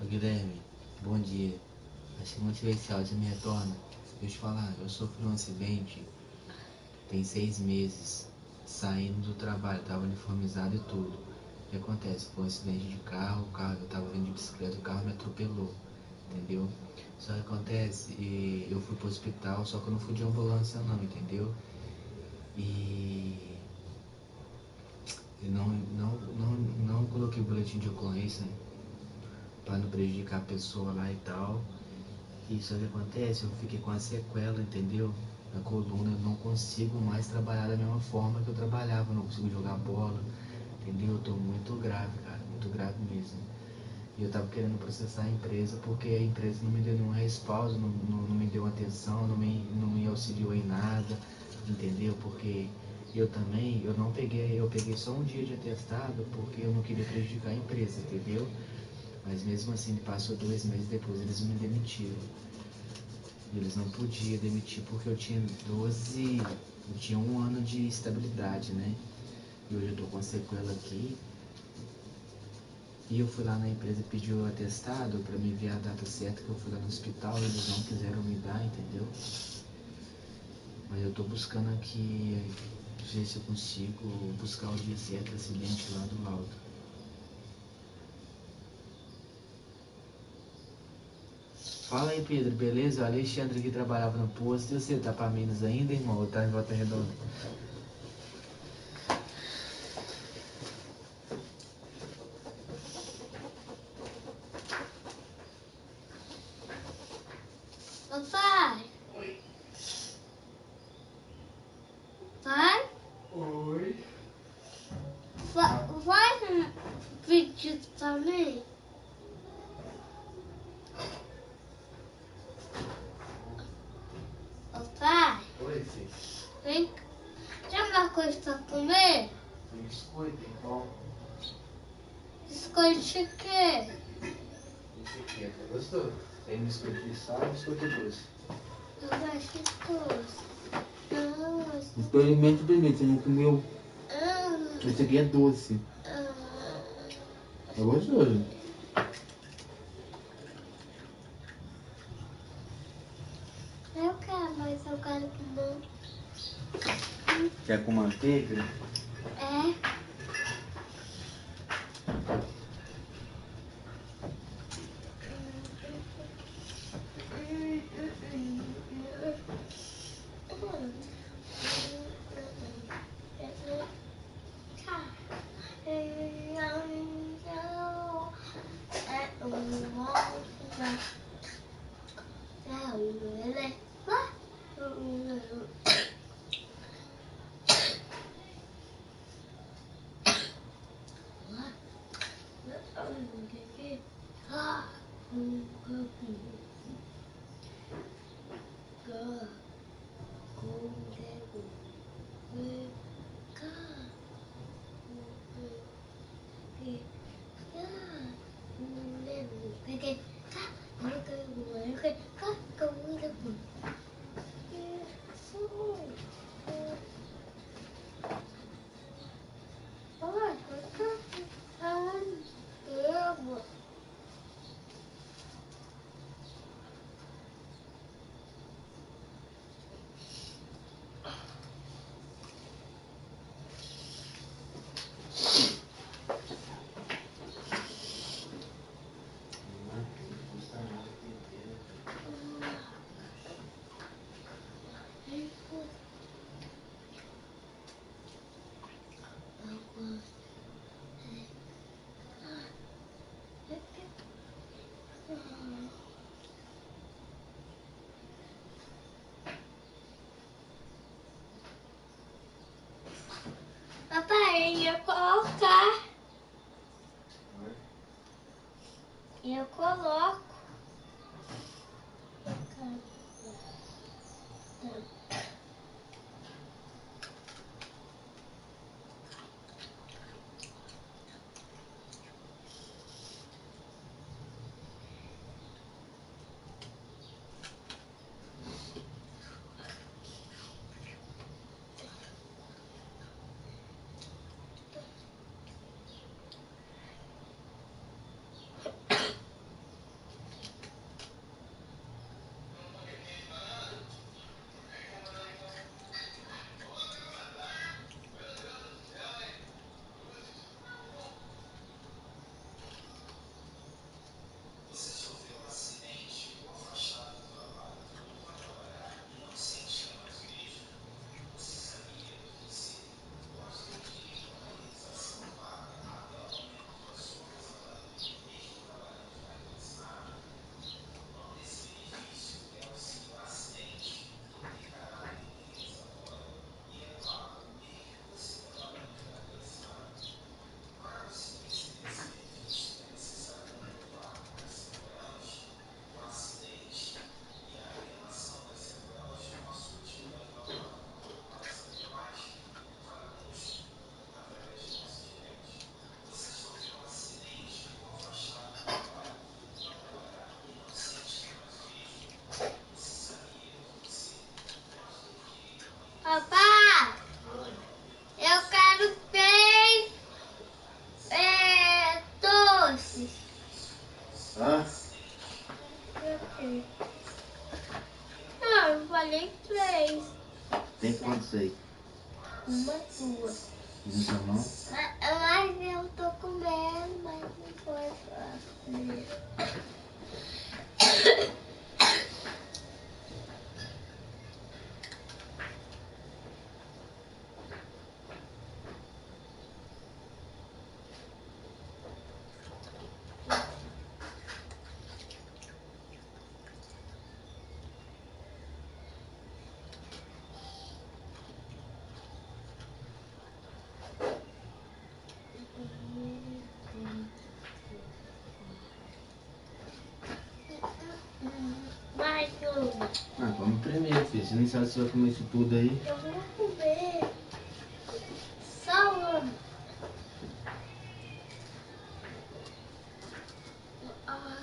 Ô Guilherme, bom dia. Acho que não tive esse áudio me retorna. Deixa eu te falar, eu sofri um acidente tem 6 meses, saindo do trabalho, tava uniformizado e tudo. O que acontece? Foi um acidente de carro, eu tava vindo de bicicleta, o carro me atropelou, entendeu? Só que acontece, eu fui pro hospital, só que eu não fui de ambulância não, entendeu? E não coloquei boletim de ocorrência, né, pra não prejudicar a pessoa lá e tal. E só que acontece, eu fiquei com a sequela, entendeu? Na coluna, eu não consigo mais trabalhar da mesma forma que eu trabalhava, não consigo jogar bola, entendeu? Eu tô muito grave, cara, muito grave mesmo. E eu tava querendo processar a empresa porque a empresa não me deu nenhum respaldo, não me deu atenção, não me auxiliou em nada, entendeu? Porque eu peguei só um dia de atestado porque eu não queria prejudicar a empresa, entendeu? Mas mesmo assim, passou 2 meses depois, eles me demitiram. E eles não podiam demitir porque eu tinha 1 ano de estabilidade, né? E hoje eu tô com sequela aqui. E eu fui lá na empresa e pedi o atestado para me enviar a data certa que eu fui lá no hospital, eles não quiseram me dar, entendeu? Mas eu tô buscando aqui ver se eu consigo buscar o dia certo do acidente lá do laudo. Fala aí, Pedro, beleza? O Alexandre aqui trabalhava no posto. E você tá pra Minas ainda, irmão? Ou tá em Volta Redonda? biscoito também? Ô pai, Oi, filho. vem cá. Tem uma coisa pra comer? Tem biscoito, tem pão. Biscoito de quê? Esse aqui, tá gostoso? Tem biscoito de sal e biscoito doce. Eu gosto de doce. Nossa. Experimenta primeiro, você não comeu. Esse aqui é doce. É gostoso. Eu quero, mas eu quero com manteiga. Quer com manteiga? É? Papai, eu ia colocar. Eu coloco. Papá, eu quero bem doces. Hã? Não, eu falei 3. Tem quantos aí? Uma, duas. E na sua mão? Mas eu tô comendo, mas não foi fácil. Ah, come primeiro, filho. Você nem sabe se vai comer isso tudo aí. Eu vou comer salame. Ah.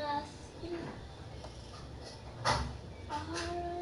Assim. Ah.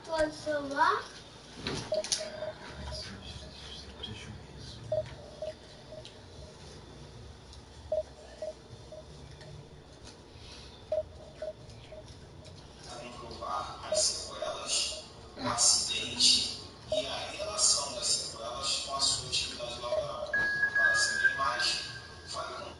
Pode celular? Comprovar as sequelas, o acidente e a relação das sequelas com a sua atividade laboral. Para saber mais, fale com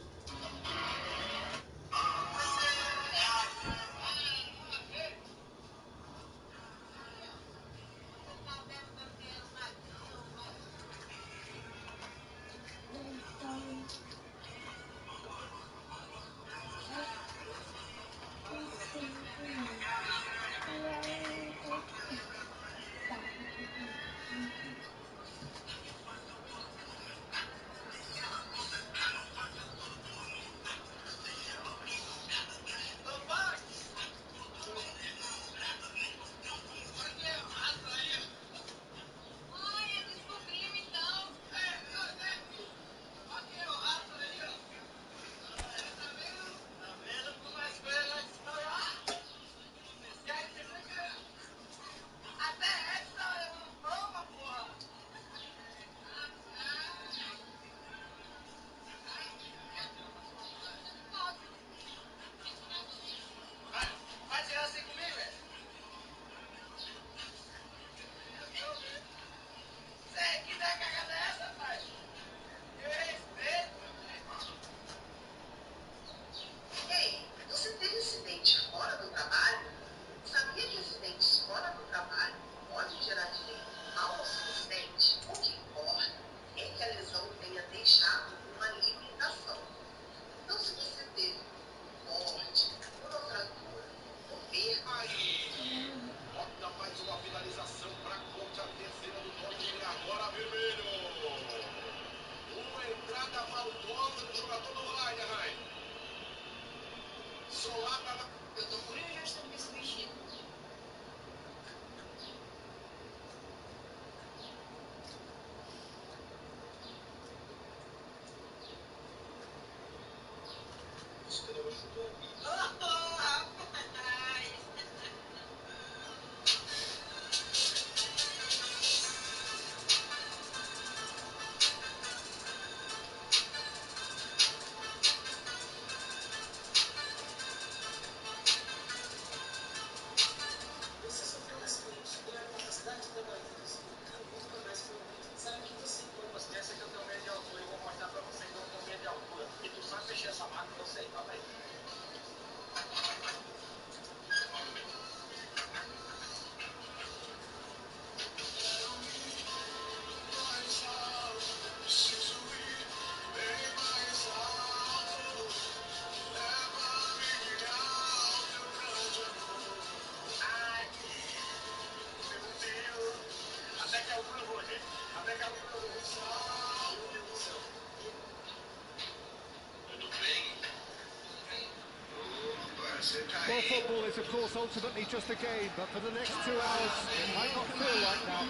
Well, football is, of course, ultimately just a game, but for the next 2 hours, it might not feel like that.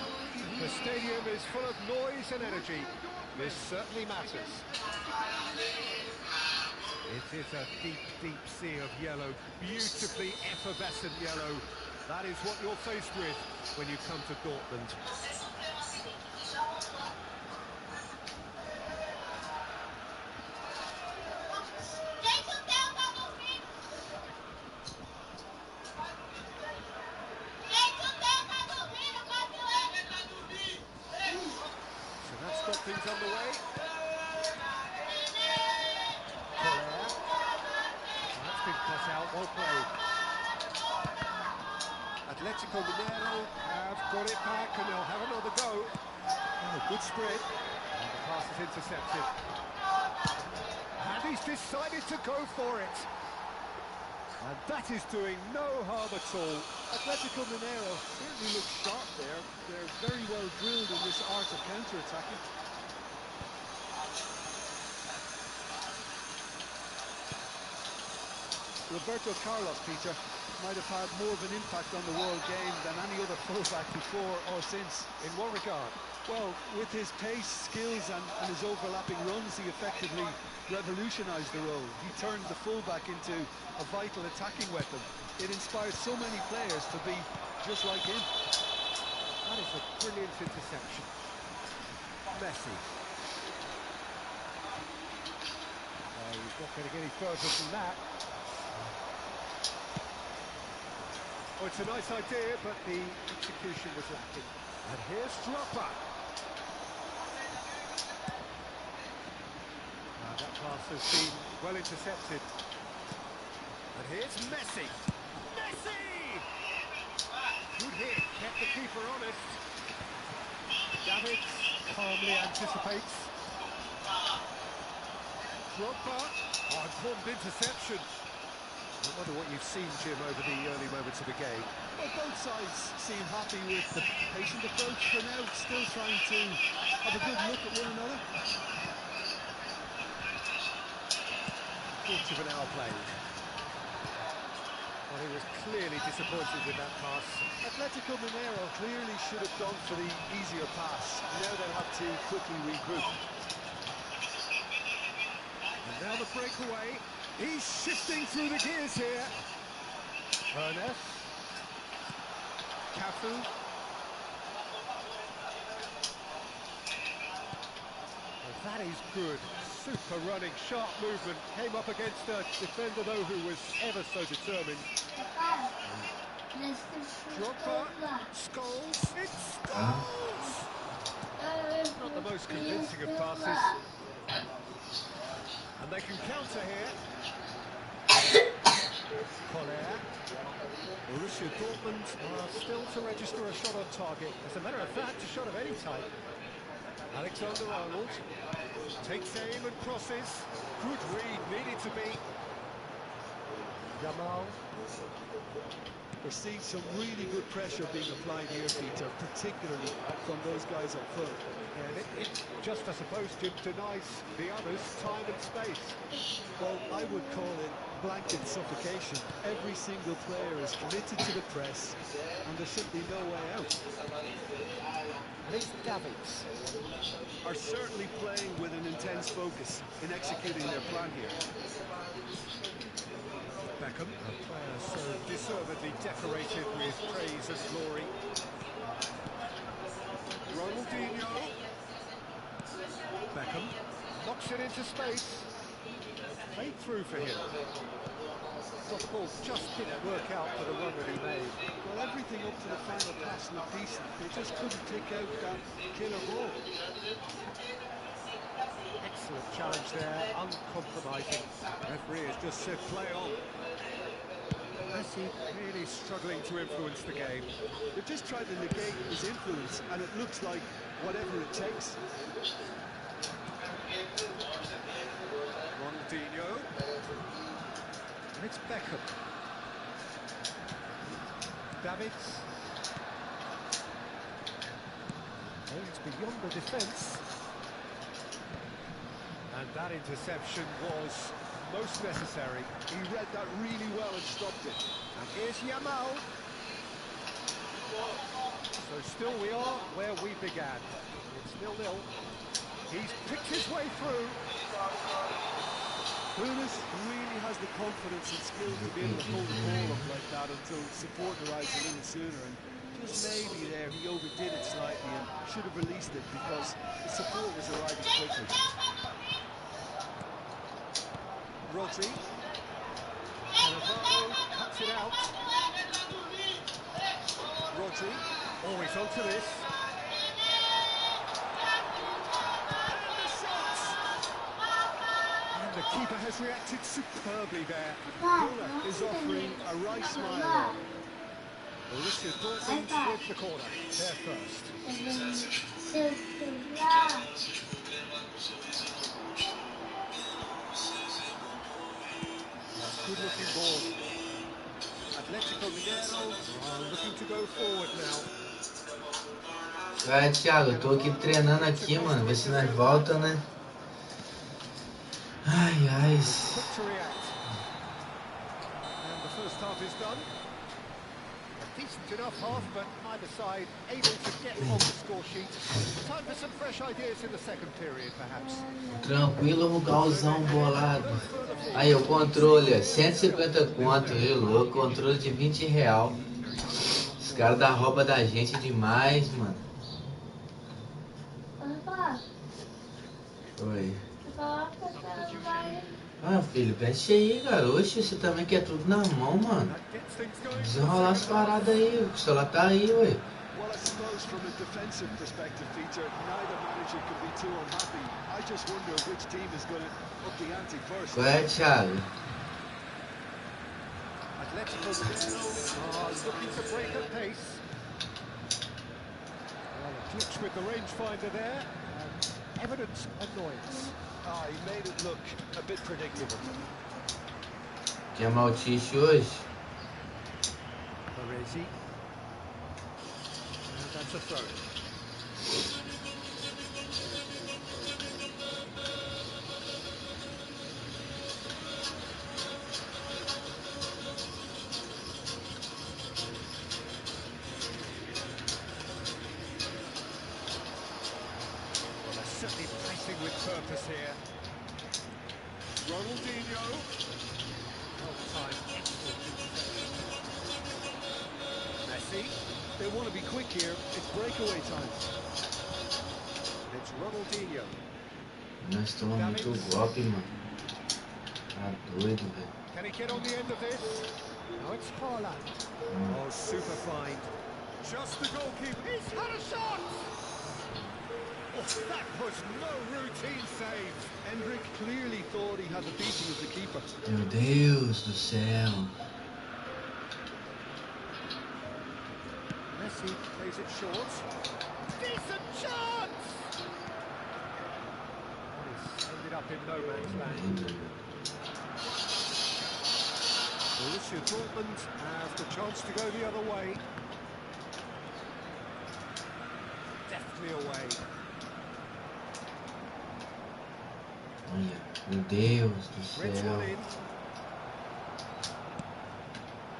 The stadium is full of noise and energy. This certainly matters. It is a deep, deep sea of yellow, beautifully effervescent yellow. That is what you're faced with when you come to Dortmund. So that's got things underway. Collier. That's been cut out, well played. Atletico Mineiro have got it back and they'll have another go. Oh, good spread. And the pass is intercepted. And he's decided to go for it. And that is doing no harm at all. Atletico Mineiro certainly looks sharp there. They're very well drilled in this art of counter-attacking. Roberto Carlos, Peter, might have had more of an impact on the world game than any other fullback before or since. In what regard? Well, with his pace, skills and his overlapping runs, he effectively revolutionised the role. He turned the fullback into a vital attacking weapon. It inspired so many players to be just like him. That is a brilliant interception. Messi. Oh, he's not going to get any further than that. Oh, it's a nice idea, but the execution was lacking. And here's Dropper. That pass has been well intercepted. And here's Messi. Messi! Good hit, kept the keeper honest. Davids calmly anticipates. Drogba. Oh, important interception. I wonder what you've seen, Jim, over the early moments of the game. Well, both sides seem happy with the patient approach for now, still trying to have a good look at one another. Quarter of an hour played. Well, he was clearly disappointed with that pass. Atletico Mineiro clearly should have gone for the easier pass. Now they'll have to quickly regroup. And now the breakaway. He's shifting through the gears here. Ernest. Cafu. Well, that is good. Super running, sharp movement. Came up against a defender, though, who was ever so determined. Drogba. Scholes. It's Scholes! Not the most convincing of passes. And they can counter here. Collier. Borussia Dortmund are still to register a shot on target. As a matter of fact, a shot of any type. Alexander-Arnold takes aim and crosses. Good read, needed to be. Jamal. We're seeing some really good pressure being applied here, Peter, particularly from those guys up front. And it just, I suppose, Jim, denies the others time and space. Well, I would call it blanket suffocation. Every single player is committed to the press, and there's simply no way out. And it's Davids. Are certainly playing with an intense focus in executing their plan here. Beckham, a player so deservedly decorated with praise and glory. Ronaldinho. Beckham knocks it into space. Played through for him. But the ball just didn't work out for the run that he made. Well, everything up to the final pass looked decent. They just couldn't take out that killer ball. Excellent challenge there, uncompromising. Referee has just said play on. Messi really struggling to influence the game. They've just tried to negate his influence, and it looks like whatever it takes. Ronaldinho. And it's Beckham. Davids. Oh, it's It's beyond the defence. And that interception was most necessary. He read that really well and stopped it. And here's Yamal. So still we are where we began. It's 0-0. He's picked his way through. Nunes really has the confidence and skill to be able to hold the ball up like that until support arrives a little sooner. And just maybe there he overdid it slightly and should have released it because the support was arriving quickly. Rodri. Cannavaro cuts it out. Rodri. Always onto this. The keeper has reacted superbly there. Müller is offering a right smile. Borussia Dortmund with the corner. They're first. Good looking ball. Atletico Mineiro are looking to go forward now. Vai, Thiago, eu tô aqui treinando aqui, mano. Ver se nós volta, né? Ai, ai. Quick to react. And the first half is done. A decent enough half, but neither side able to get on the score sheet. Time for some fresh ideas in the second period, perhaps. Tranquilo, Rugalzão bolado. Aí, o controle, 150 conto, viu? Louco, controle de R$20. Os caras da rouba da gente demais, mano. Oi. Ah, filho, veste aí, cara. Oxe, você também quer tudo na mão, mano. Desenrolar as paradas aí, o celular tá aí, ué. Well, I suppose from a defensive perspective, Peter, neither manager can be too unhappy. I just wonder which team is going to up the ante first. Qual é, Thiago? Atletico Mineiro are looking to break at pace. Well, a glitch with the rangefinder there. Evident annoyance. He made it look a bit predictable. Quer maltiche hoje? Baresi. And that's a throw. Well, they're certainly pressing with purpose here. Ronaldinho. Well timed, excellent interception. Messi. They want to be quick here. It's breakaway time. It's Ronaldinho. Nós tomamos muito golpe, mano. Tá doido, velho. Can he get on the end of this? No, it's Haaland. Oh, super find. Just the goalkeeper. He's had a shot! Oh, that was no routine save. Hendrick clearly thought he had the beating of the keeper. Meu Deus do céu. Messi plays it short. Decent chance! He's ended up in no man's land. Borussia Dortmund have the chance to go the other way. Deftly away. Olha, meu Deus do Reds céu. one in.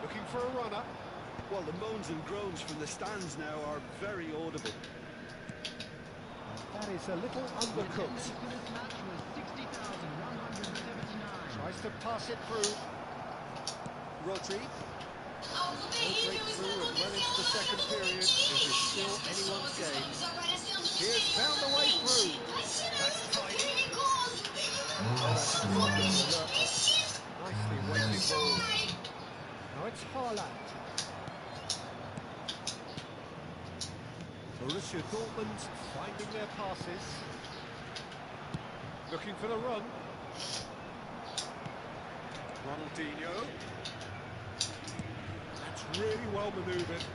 Looking for a runner. Well, the moans and groans from the stands now are very audible. That is a little undercooked. Tries to pass it through. Rodri. No breakthrough and well into the second period. It is still anyone's game. Here's found the way through. That's tidy. Nossa, mano. Nicely weighted ball. Now it's Haaland. Borussia Dortmund finding their passes. Looking for the run. Ronaldinho. That's really well manoeuvred.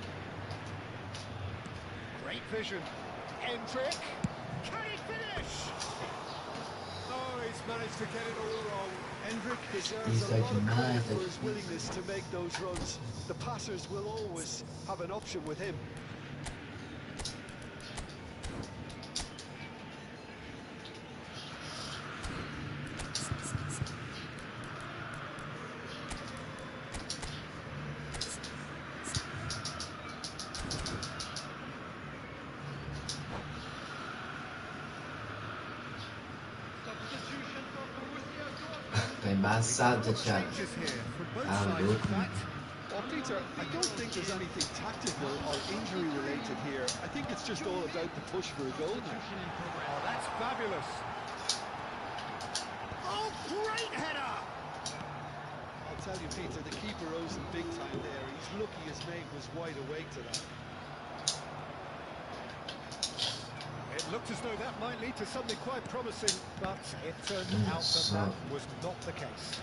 Great vision. Hendrick. Can he finish? Oh, he's managed to get it all wrong. Hendrick deserves He's a lot of like credit mad, for like- his willingness to make those runs. The passers will always have an option with him. embaçado, Thiago. Changes here from both Ah, sides, in louco. fact. Well, Peter, I don't think there's anything tactical or injury related here. I think it's just all about the push for a goal now. Oh, that's fabulous. Oh, great header! I'll tell you, Peter, the keeper owes him big time there. He's lucky his mate was wide awake to that. It looked as though that might lead to something quite promising, but it turned out that that was not the case.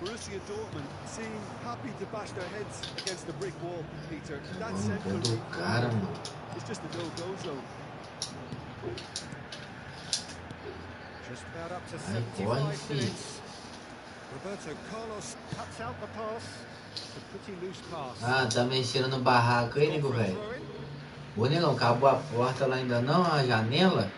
Borussia Dortmund seem happy to bash their heads against the brick wall, Peter. That Vamos central do cara, mano. is just a no-go zone. Just about up to Ai, 75 corre, filho. minutes. Roberto Carlos cuts out the pass. It's a pretty loose pass. Ah, tá mexendo no barraco aí, nego, velho. Ô, negão, acabou a porta lá ainda não, a janela?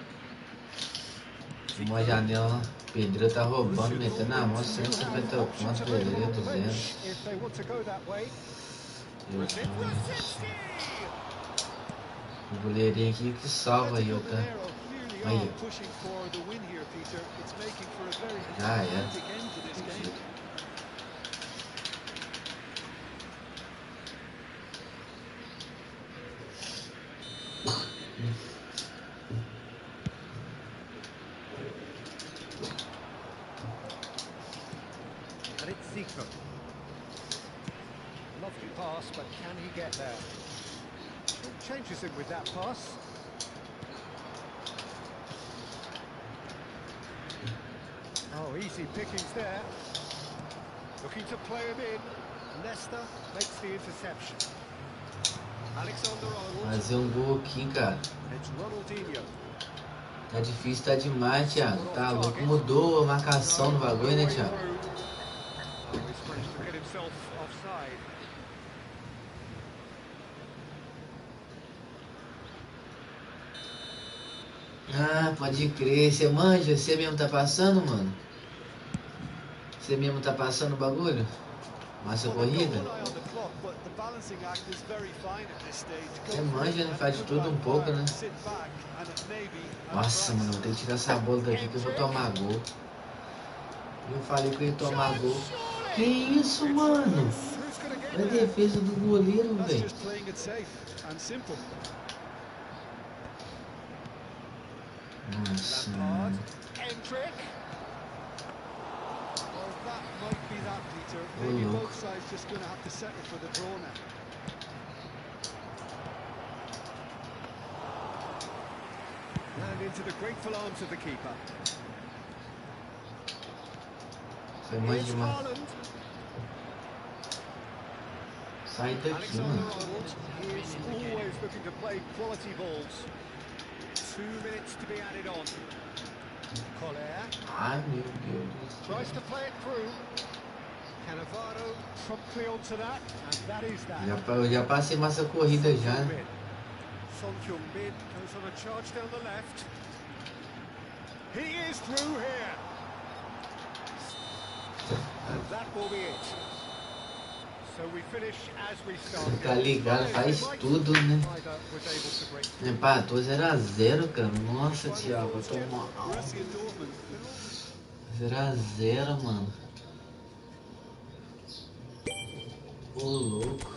Uma janela, o pedreiro tá roubando, metendo na mão, 150 conto, pedreiro, 200. If they want to go that way. O goleirinho aqui que salva aí, tá? Aí, Pushing for the win here, Peter. It's making for a very já é. dramatic end to this game. And it's Zico. Lovely pass, but can he get there? Changes him with that pass. Oh, easy pickings there. Looking to play him in. Leicester makes the interception. Alexander-Arnold. Fazer gol aqui, cara. It's Ronaldinho. Tá difícil, tá demais, Thiago. Tá louco, mudou a marcação do bagulho, né, Thiago? Oh, he's managed to get himself offside. Ah, pode crer. Você manja? Você mesmo tá passando, mano? Você mesmo tá passando o bagulho? Massa corrida? Você manja, né? Faz de tudo um pouco, né? Nossa, mano, vou ter que tirar essa bola daqui que eu vou tomar gol. Eu falei que eu ia tomar gol. Que isso, mano? É a defesa do goleiro, velho. Nossa, mano. Maybe both sides just going to have to settle for the draw now. And into the grateful arms of the keeper. Você manja, mano. Sai daqui, mano. Alexander-Arnold is always looking to play quality balls. 2 minutes to be added on. Collier Ai, meu Deus do céu. tries to play it through. Cannavaro promptly onto that, and that is that. Eu já passei massa corrida já, né? Son Heung-min goes on a charge down the left. He is through here. And that will be it. So we finish as we started. Tá ligado, faz tudo, né? Empatou 0x0, cara. Nossa, Thiago, eu tô mal. 0x0, mano. Ô, louco.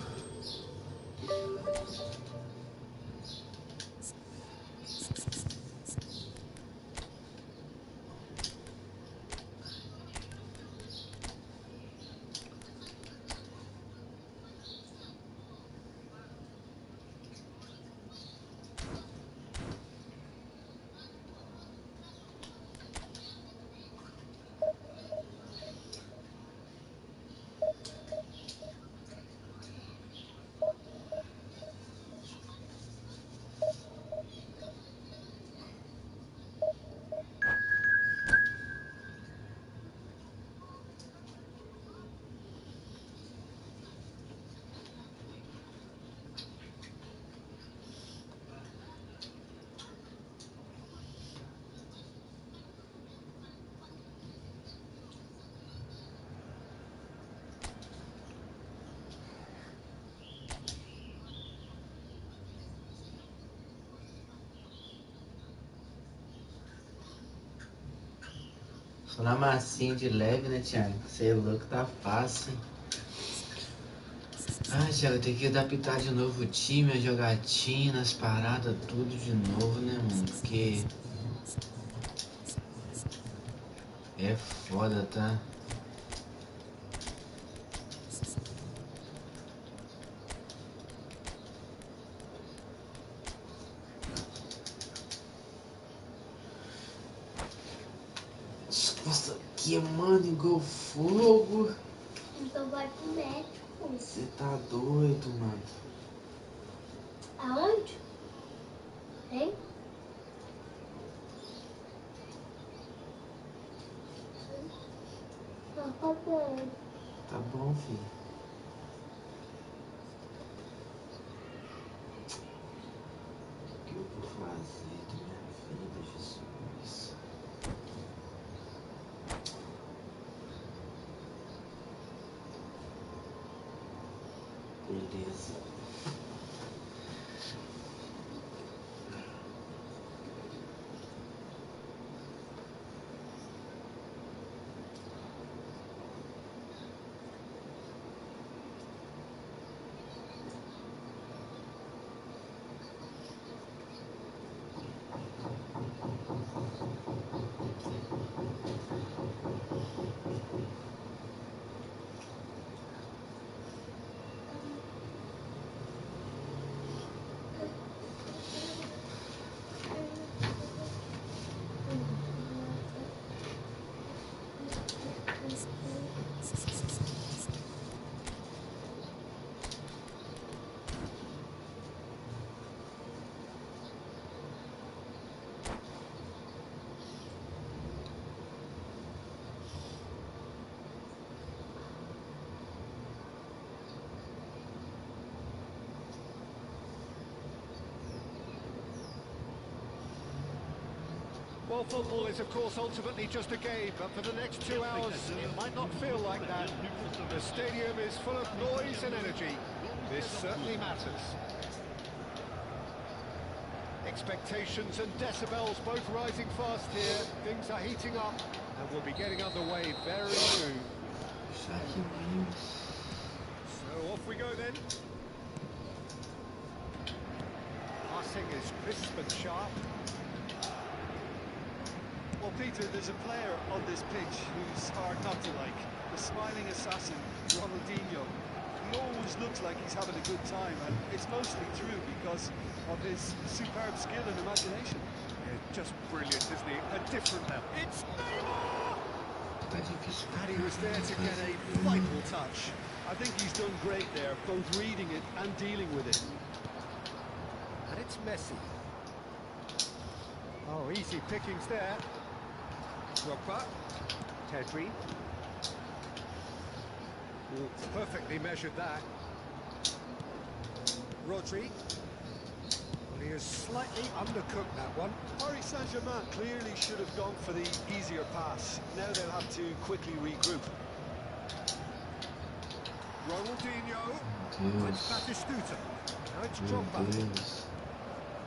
Só na massinha de leve, né, Thiago? Você é louco, tá fácil. Ai, Thiago, tem que adaptar de novo o time, a jogatina, as paradas, tudo de novo, né, mano? Porque é foda, tá? Nossa, queimando igual fogo. Então vai pro médico. Você tá doido, mano. Aonde? Hein? Tá bom. Tá bom, filho. O que eu vou fazer da minha vida, Jesus? Beleza. Well, football is, of course, ultimately just a game, but for the next 2 hours, it might not feel like that. The stadium is full of noise and energy. This certainly matters. Expectations and decibels both rising fast here. Things are heating up, and we'll be getting underway very soon. So off we go then. Passing is crisp and sharp. Well, Peter, there's a player on this pitch who's hard not to like. The smiling assassin, Ronaldinho. He always looks like he's having a good time, and it's mostly true because of his superb skill and imagination. Yeah, just brilliant, isn't he? A different level. It's Neymar! And he was there to get a vital touch. I think he's done great there, both reading it and dealing with it. And it's Messi. Oh, easy pickings there. Drogba. Pedri. Perfectly measured that. Rodri. Well, he has slightly undercooked that one. Paris Saint-Germain clearly should have gone for the easier pass. Now they'll have to quickly regroup. Ronaldinho. It's Batistuta. Now it's Drogba.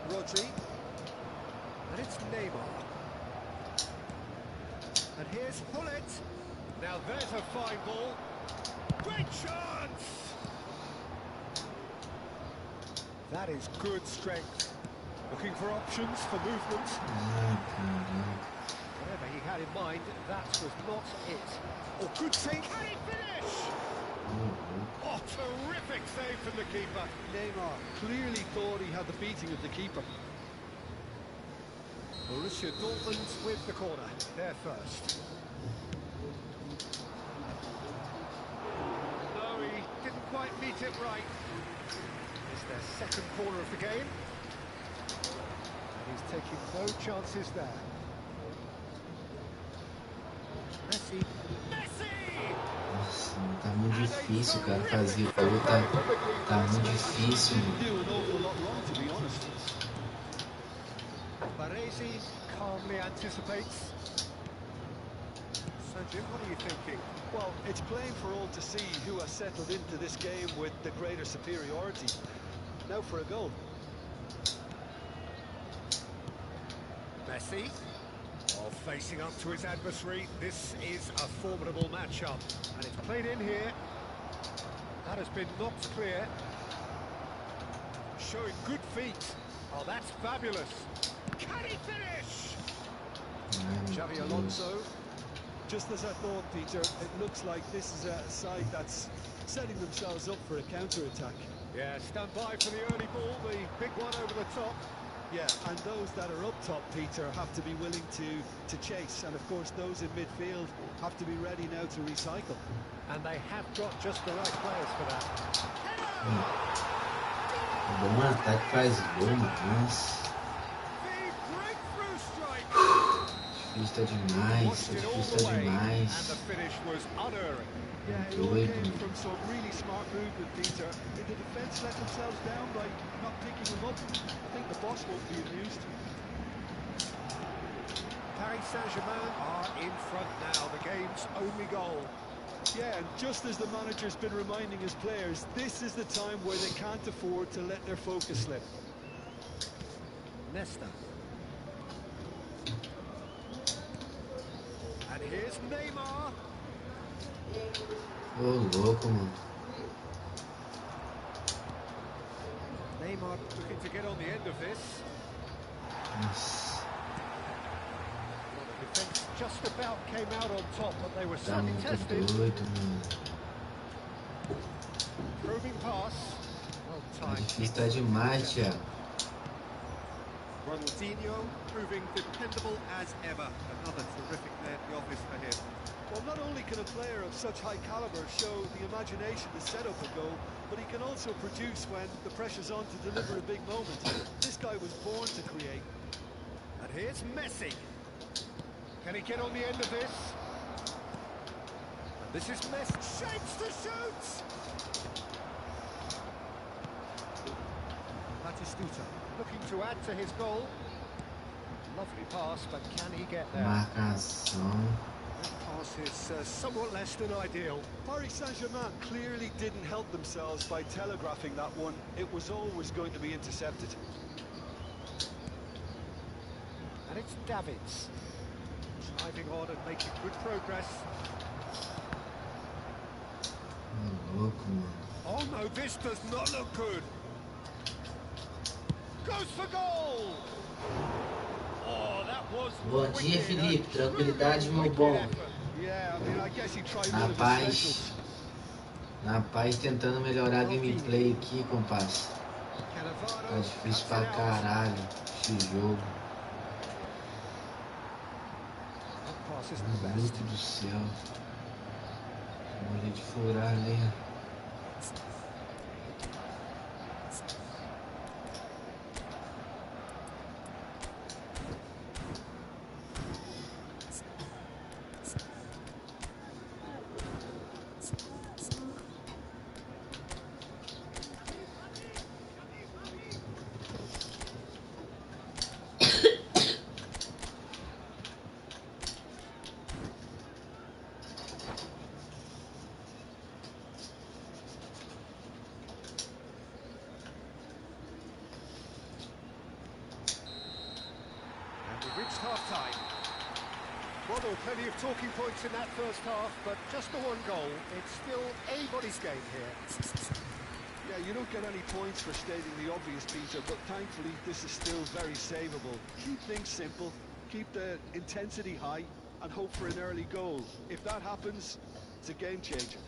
Rodri. And it's Neymar. And here's Hullet. Now there's a fine ball. Great chance! That is good strength. Looking for options for movement. Whatever he had in mind, that was not it. Oh, good save. Can he finish? Oh, terrific save from the keeper. Neymar clearly thought he had the beating of the keeper. Borussia Dortmund with the corner. They're first. No, he didn't quite meet it right. It's their second corner of the game. And he's taking no chances there. Messi. Messi! Nossa, tá muito difícil, cara, fazer o gol, tá muito difícil. Baresi calmly anticipates. So, Jim, what are you thinking? Well, it's plain for all to see who has settled into this game with the greater superiority. Now for a goal. Messi. Oh, facing up to his adversary, this is a formidable matchup. And it's played in here. That has been knocked clear. Showing good feet. Oh, that's fabulous. Can he finish? Xavi Alonso. Just as I thought, Peter, it looks like this is a side that's setting themselves up for a counter-attack. Yeah, stand by for the early ball, the big one over the top. Yeah, and those that are up top, Peter, have to be willing to chase. And of course, those in midfield have to be ready now to recycle. And they have got just the right players for that. Bom ataque faz gol, nossa. The breakthrough strike. Difícil demais, Watched it all difícil the way, and demais. the finish was unerring. Yeah, it all came from some really smart movement, Peter. Did the defence let themselves down by not picking them up? I think the boss won't be amused. Paris Saint-Germain are in front now, the game's only goal. Yeah, and just as the manager's been reminding his players, this is the time where they can't afford to let their focus slip. Nesta. And here's Neymar. Ô, louco, mano. Neymar looking to get on the end of this. Nossa. Well, the defence just about came out on top, but they were Tá certainly muito tested. doido, mano. Probing pass. Well Tá timed. difícil demais, Thiago. Ronaldinho proving dependable as ever. Another terrific day at the office for him. Well, not only can a player of such high caliber show the imagination to set up a goal, but he can also produce when the pressure's on to deliver a big moment. This guy was born to create. And here's Messi. Can he get on the end of this? And this is Messi. Shapes to shoot! Batistuta looking to add to his goal. Lovely pass, but can he get there? Marcação. That pass is somewhat less than ideal. Paris Saint-Germain clearly didn't help themselves by telegraphing that one. It was always going to be intercepted. And it's Davids. Driving on and making good progress. Ô, louco, mano. Oh no, this does not look good. Goes for goal! Oh, that was Bom dia, wicked. Felipe. A Tranquilidade, truly meu wicked bom. effort. Yeah, I mean, I guess he tried Na one of his paz. specials. Na paz, tentando melhorar a gameplay aqui, compadre. Cannavaro Tá difícil cuts pra it out. caralho esse jogo. That pass isn't the Meu best. Deus do céu. Olha de furar ali. And we've reached half-time. Well, there were plenty of talking points in that first half, but just the one goal. It's still anybody's game here. Yeah, you don't get any points for stating the obvious, Peter, but thankfully this is still very savable. Keep things simple, keep the intensity high, and hope for an early goal. If that happens, it's a game changer.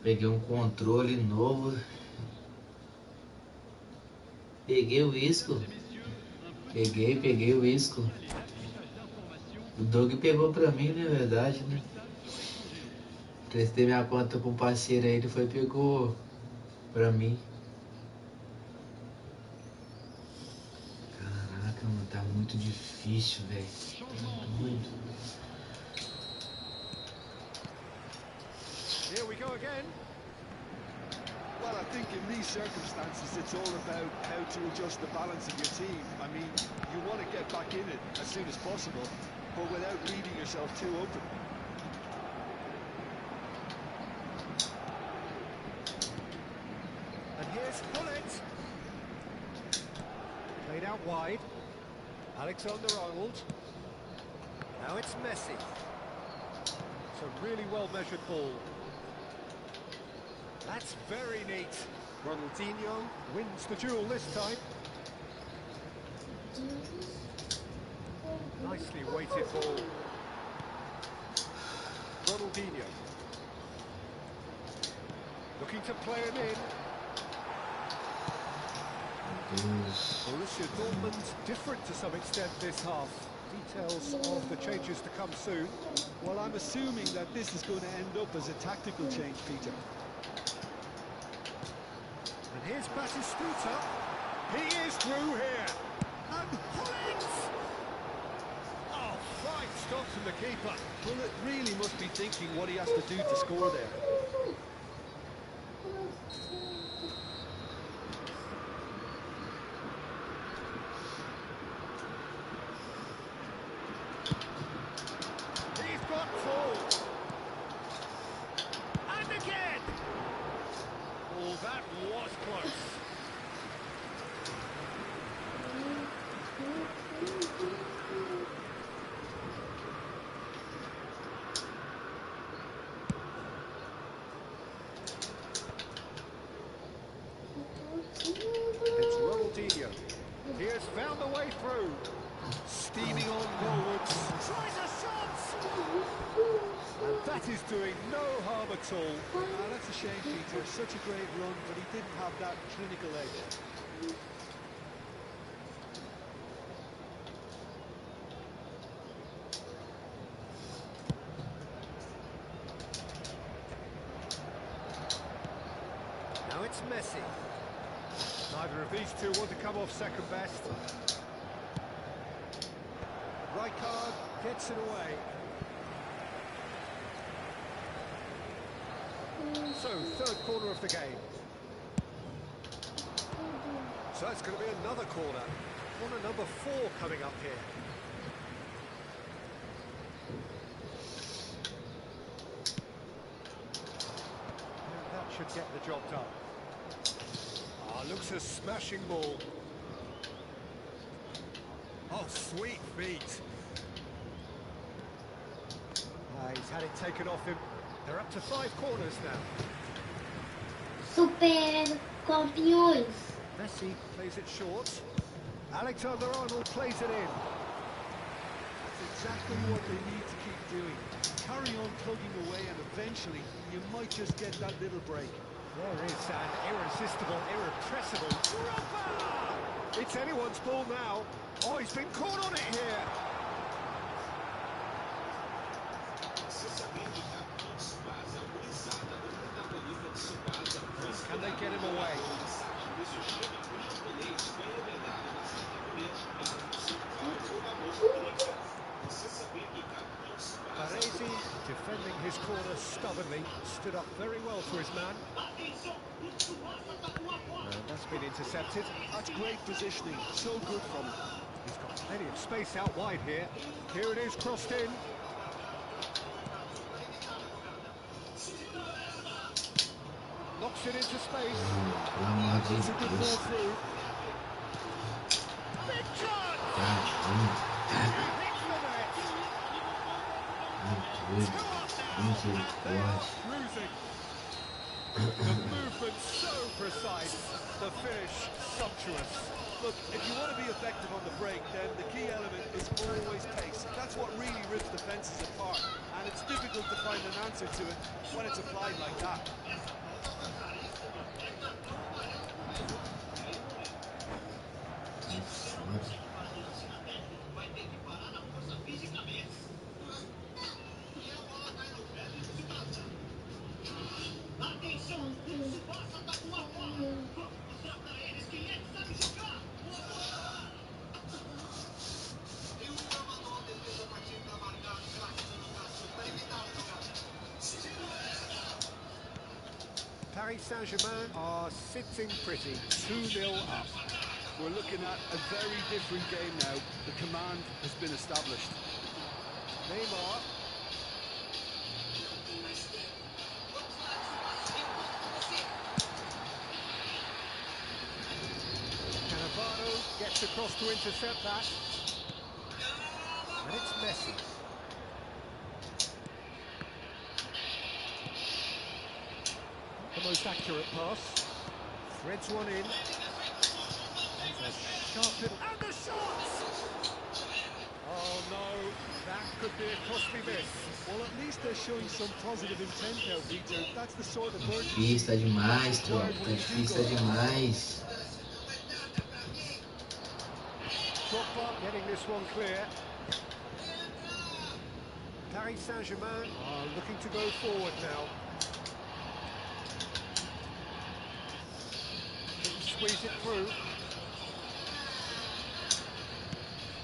Peguei um controle novo. Peguei o isco. Peguei o isco. O Doug pegou pra mim, na verdade, né? Prestei minha conta com um parceiro aí, ele foi e pegou pra mim. Caraca, mano, tá muito difícil, velho. Tá doido. Here we go again. Well, I think in these circumstances, it's all about how to adjust the balance of your team. I mean, you want to get back in it as soon as possible, but without leaving yourself too open. And here's Hullet. Played out wide. Alexander-Arnold. Now it's Messi. It's a really well-measured ball. That's very neat. Ronaldinho wins the duel this time. Nicely weighted ball. Ronaldinho. Looking to play him in. Borussia Dortmund different to some extent this half. Details of the changes to come soon. Well, I'm assuming that this is going to end up as a tactical change, Peter. And here's Batistuta. He is through here. And Hullet! Oh, fine stop from the keeper. Hullet really must be thinking what he has to do to score there. He's got full. And again. Oh, that was close. It's Ronaldinho. He has found the way through. Steaming on forwards. Tries a shot! And that is doing no harm at all. Ah, that's a shame, Peter. Such a great run, but he didn't have that clinical edge. Now it's Messi. Neither of these two want to come off second best. Rijkaard gets it away. So, third corner of the game. So it's going to be another corner. Corner number 4 coming up here. And that should get the job done. Ah, looks a smashing ball. Oh, sweet feet. He's had it taken off him. They're up to 5 corners now. Super campeões. Messi plays it short. Alexander-Arnold plays it in. That's exactly what they need to keep doing. Carry on plugging away, and eventually you might just get that little break. There is an irresistible, irrepressible dropper! It's anyone's ball now. Oh, he's been caught on it here. Can they get him away? Baresi, defending his corner stubbornly, stood up very well for his man. And that's been intercepted. That's great positioning. So good from him. He's got plenty of space out wide here. Here it is, crossed in. Knocks it into space. It's a good ball through. Big chance! Hits the net. 2 up now. Cruising. The movement so precise. The finish sumptuous. Look, if you want to be effective on the break, then the key element is always pace. That's what really rips defences apart. And it's difficult to find an answer to it when it's applied like that. Paris Saint-Germain are sitting pretty, 2-0 up. We're looking at a very different game now. The command has been established. Neymar. Cannavaro gets across to intercept that. And it's Messi. The most accurate pass. Threads one in. There's a sharp little... And the shot! Oh no, that could be a costly miss. Well, at least they're showing some positive intent now, Peter. That's the sort of bird... Difícil, tá demais, tropa. Tá difícil, tá demais. Drogba getting this one clear. Paris Saint-Germain are looking to go forward now. Didn't squeeze it through.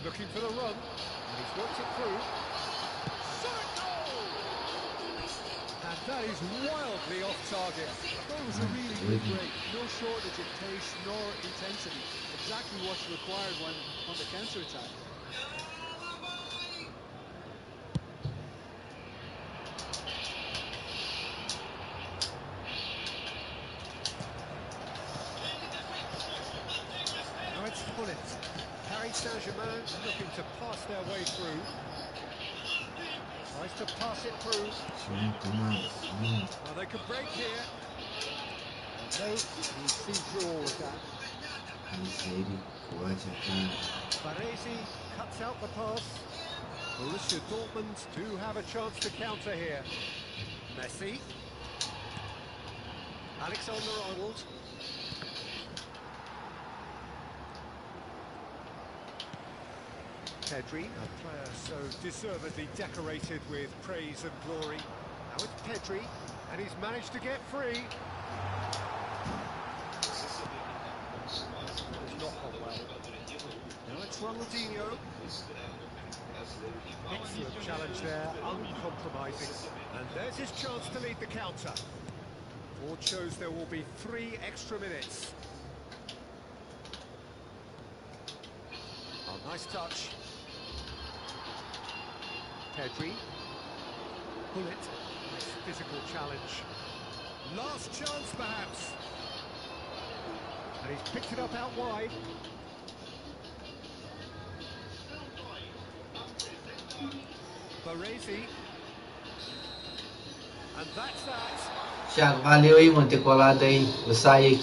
Looking for the run, and he's worked it through. Shot goal! And that is wildly off target. That was a really good break. No shortage of pace nor intensity. Exactly what's required when on the counter-attack. Now it's Bullet. Paris Saint-Germain looking to pass their way through. Tries to pass it through. Well, they could break here. No, he sees through all of that. Baresi cuts out the pass. Borussia Dortmund do have a chance to counter here. Messi. Alexander-Arnold. Pedri, a player so deservedly decorated with praise and glory. Now it's Pedri, and he's managed to get free. It's not gone well. Now it's Ronaldinho. Excellent challenge there, uncompromising. And there's his chance to lead the counter. Board shows there will be 3 extra minutes. Oh, nice touch. Pedri. Bullet. Nice physical challenge. Last chance, perhaps. And he's picked it up out wide. Baresi. And that's that. Thiago, valeu aí, mano, ter colado aí. Eu saí aqui.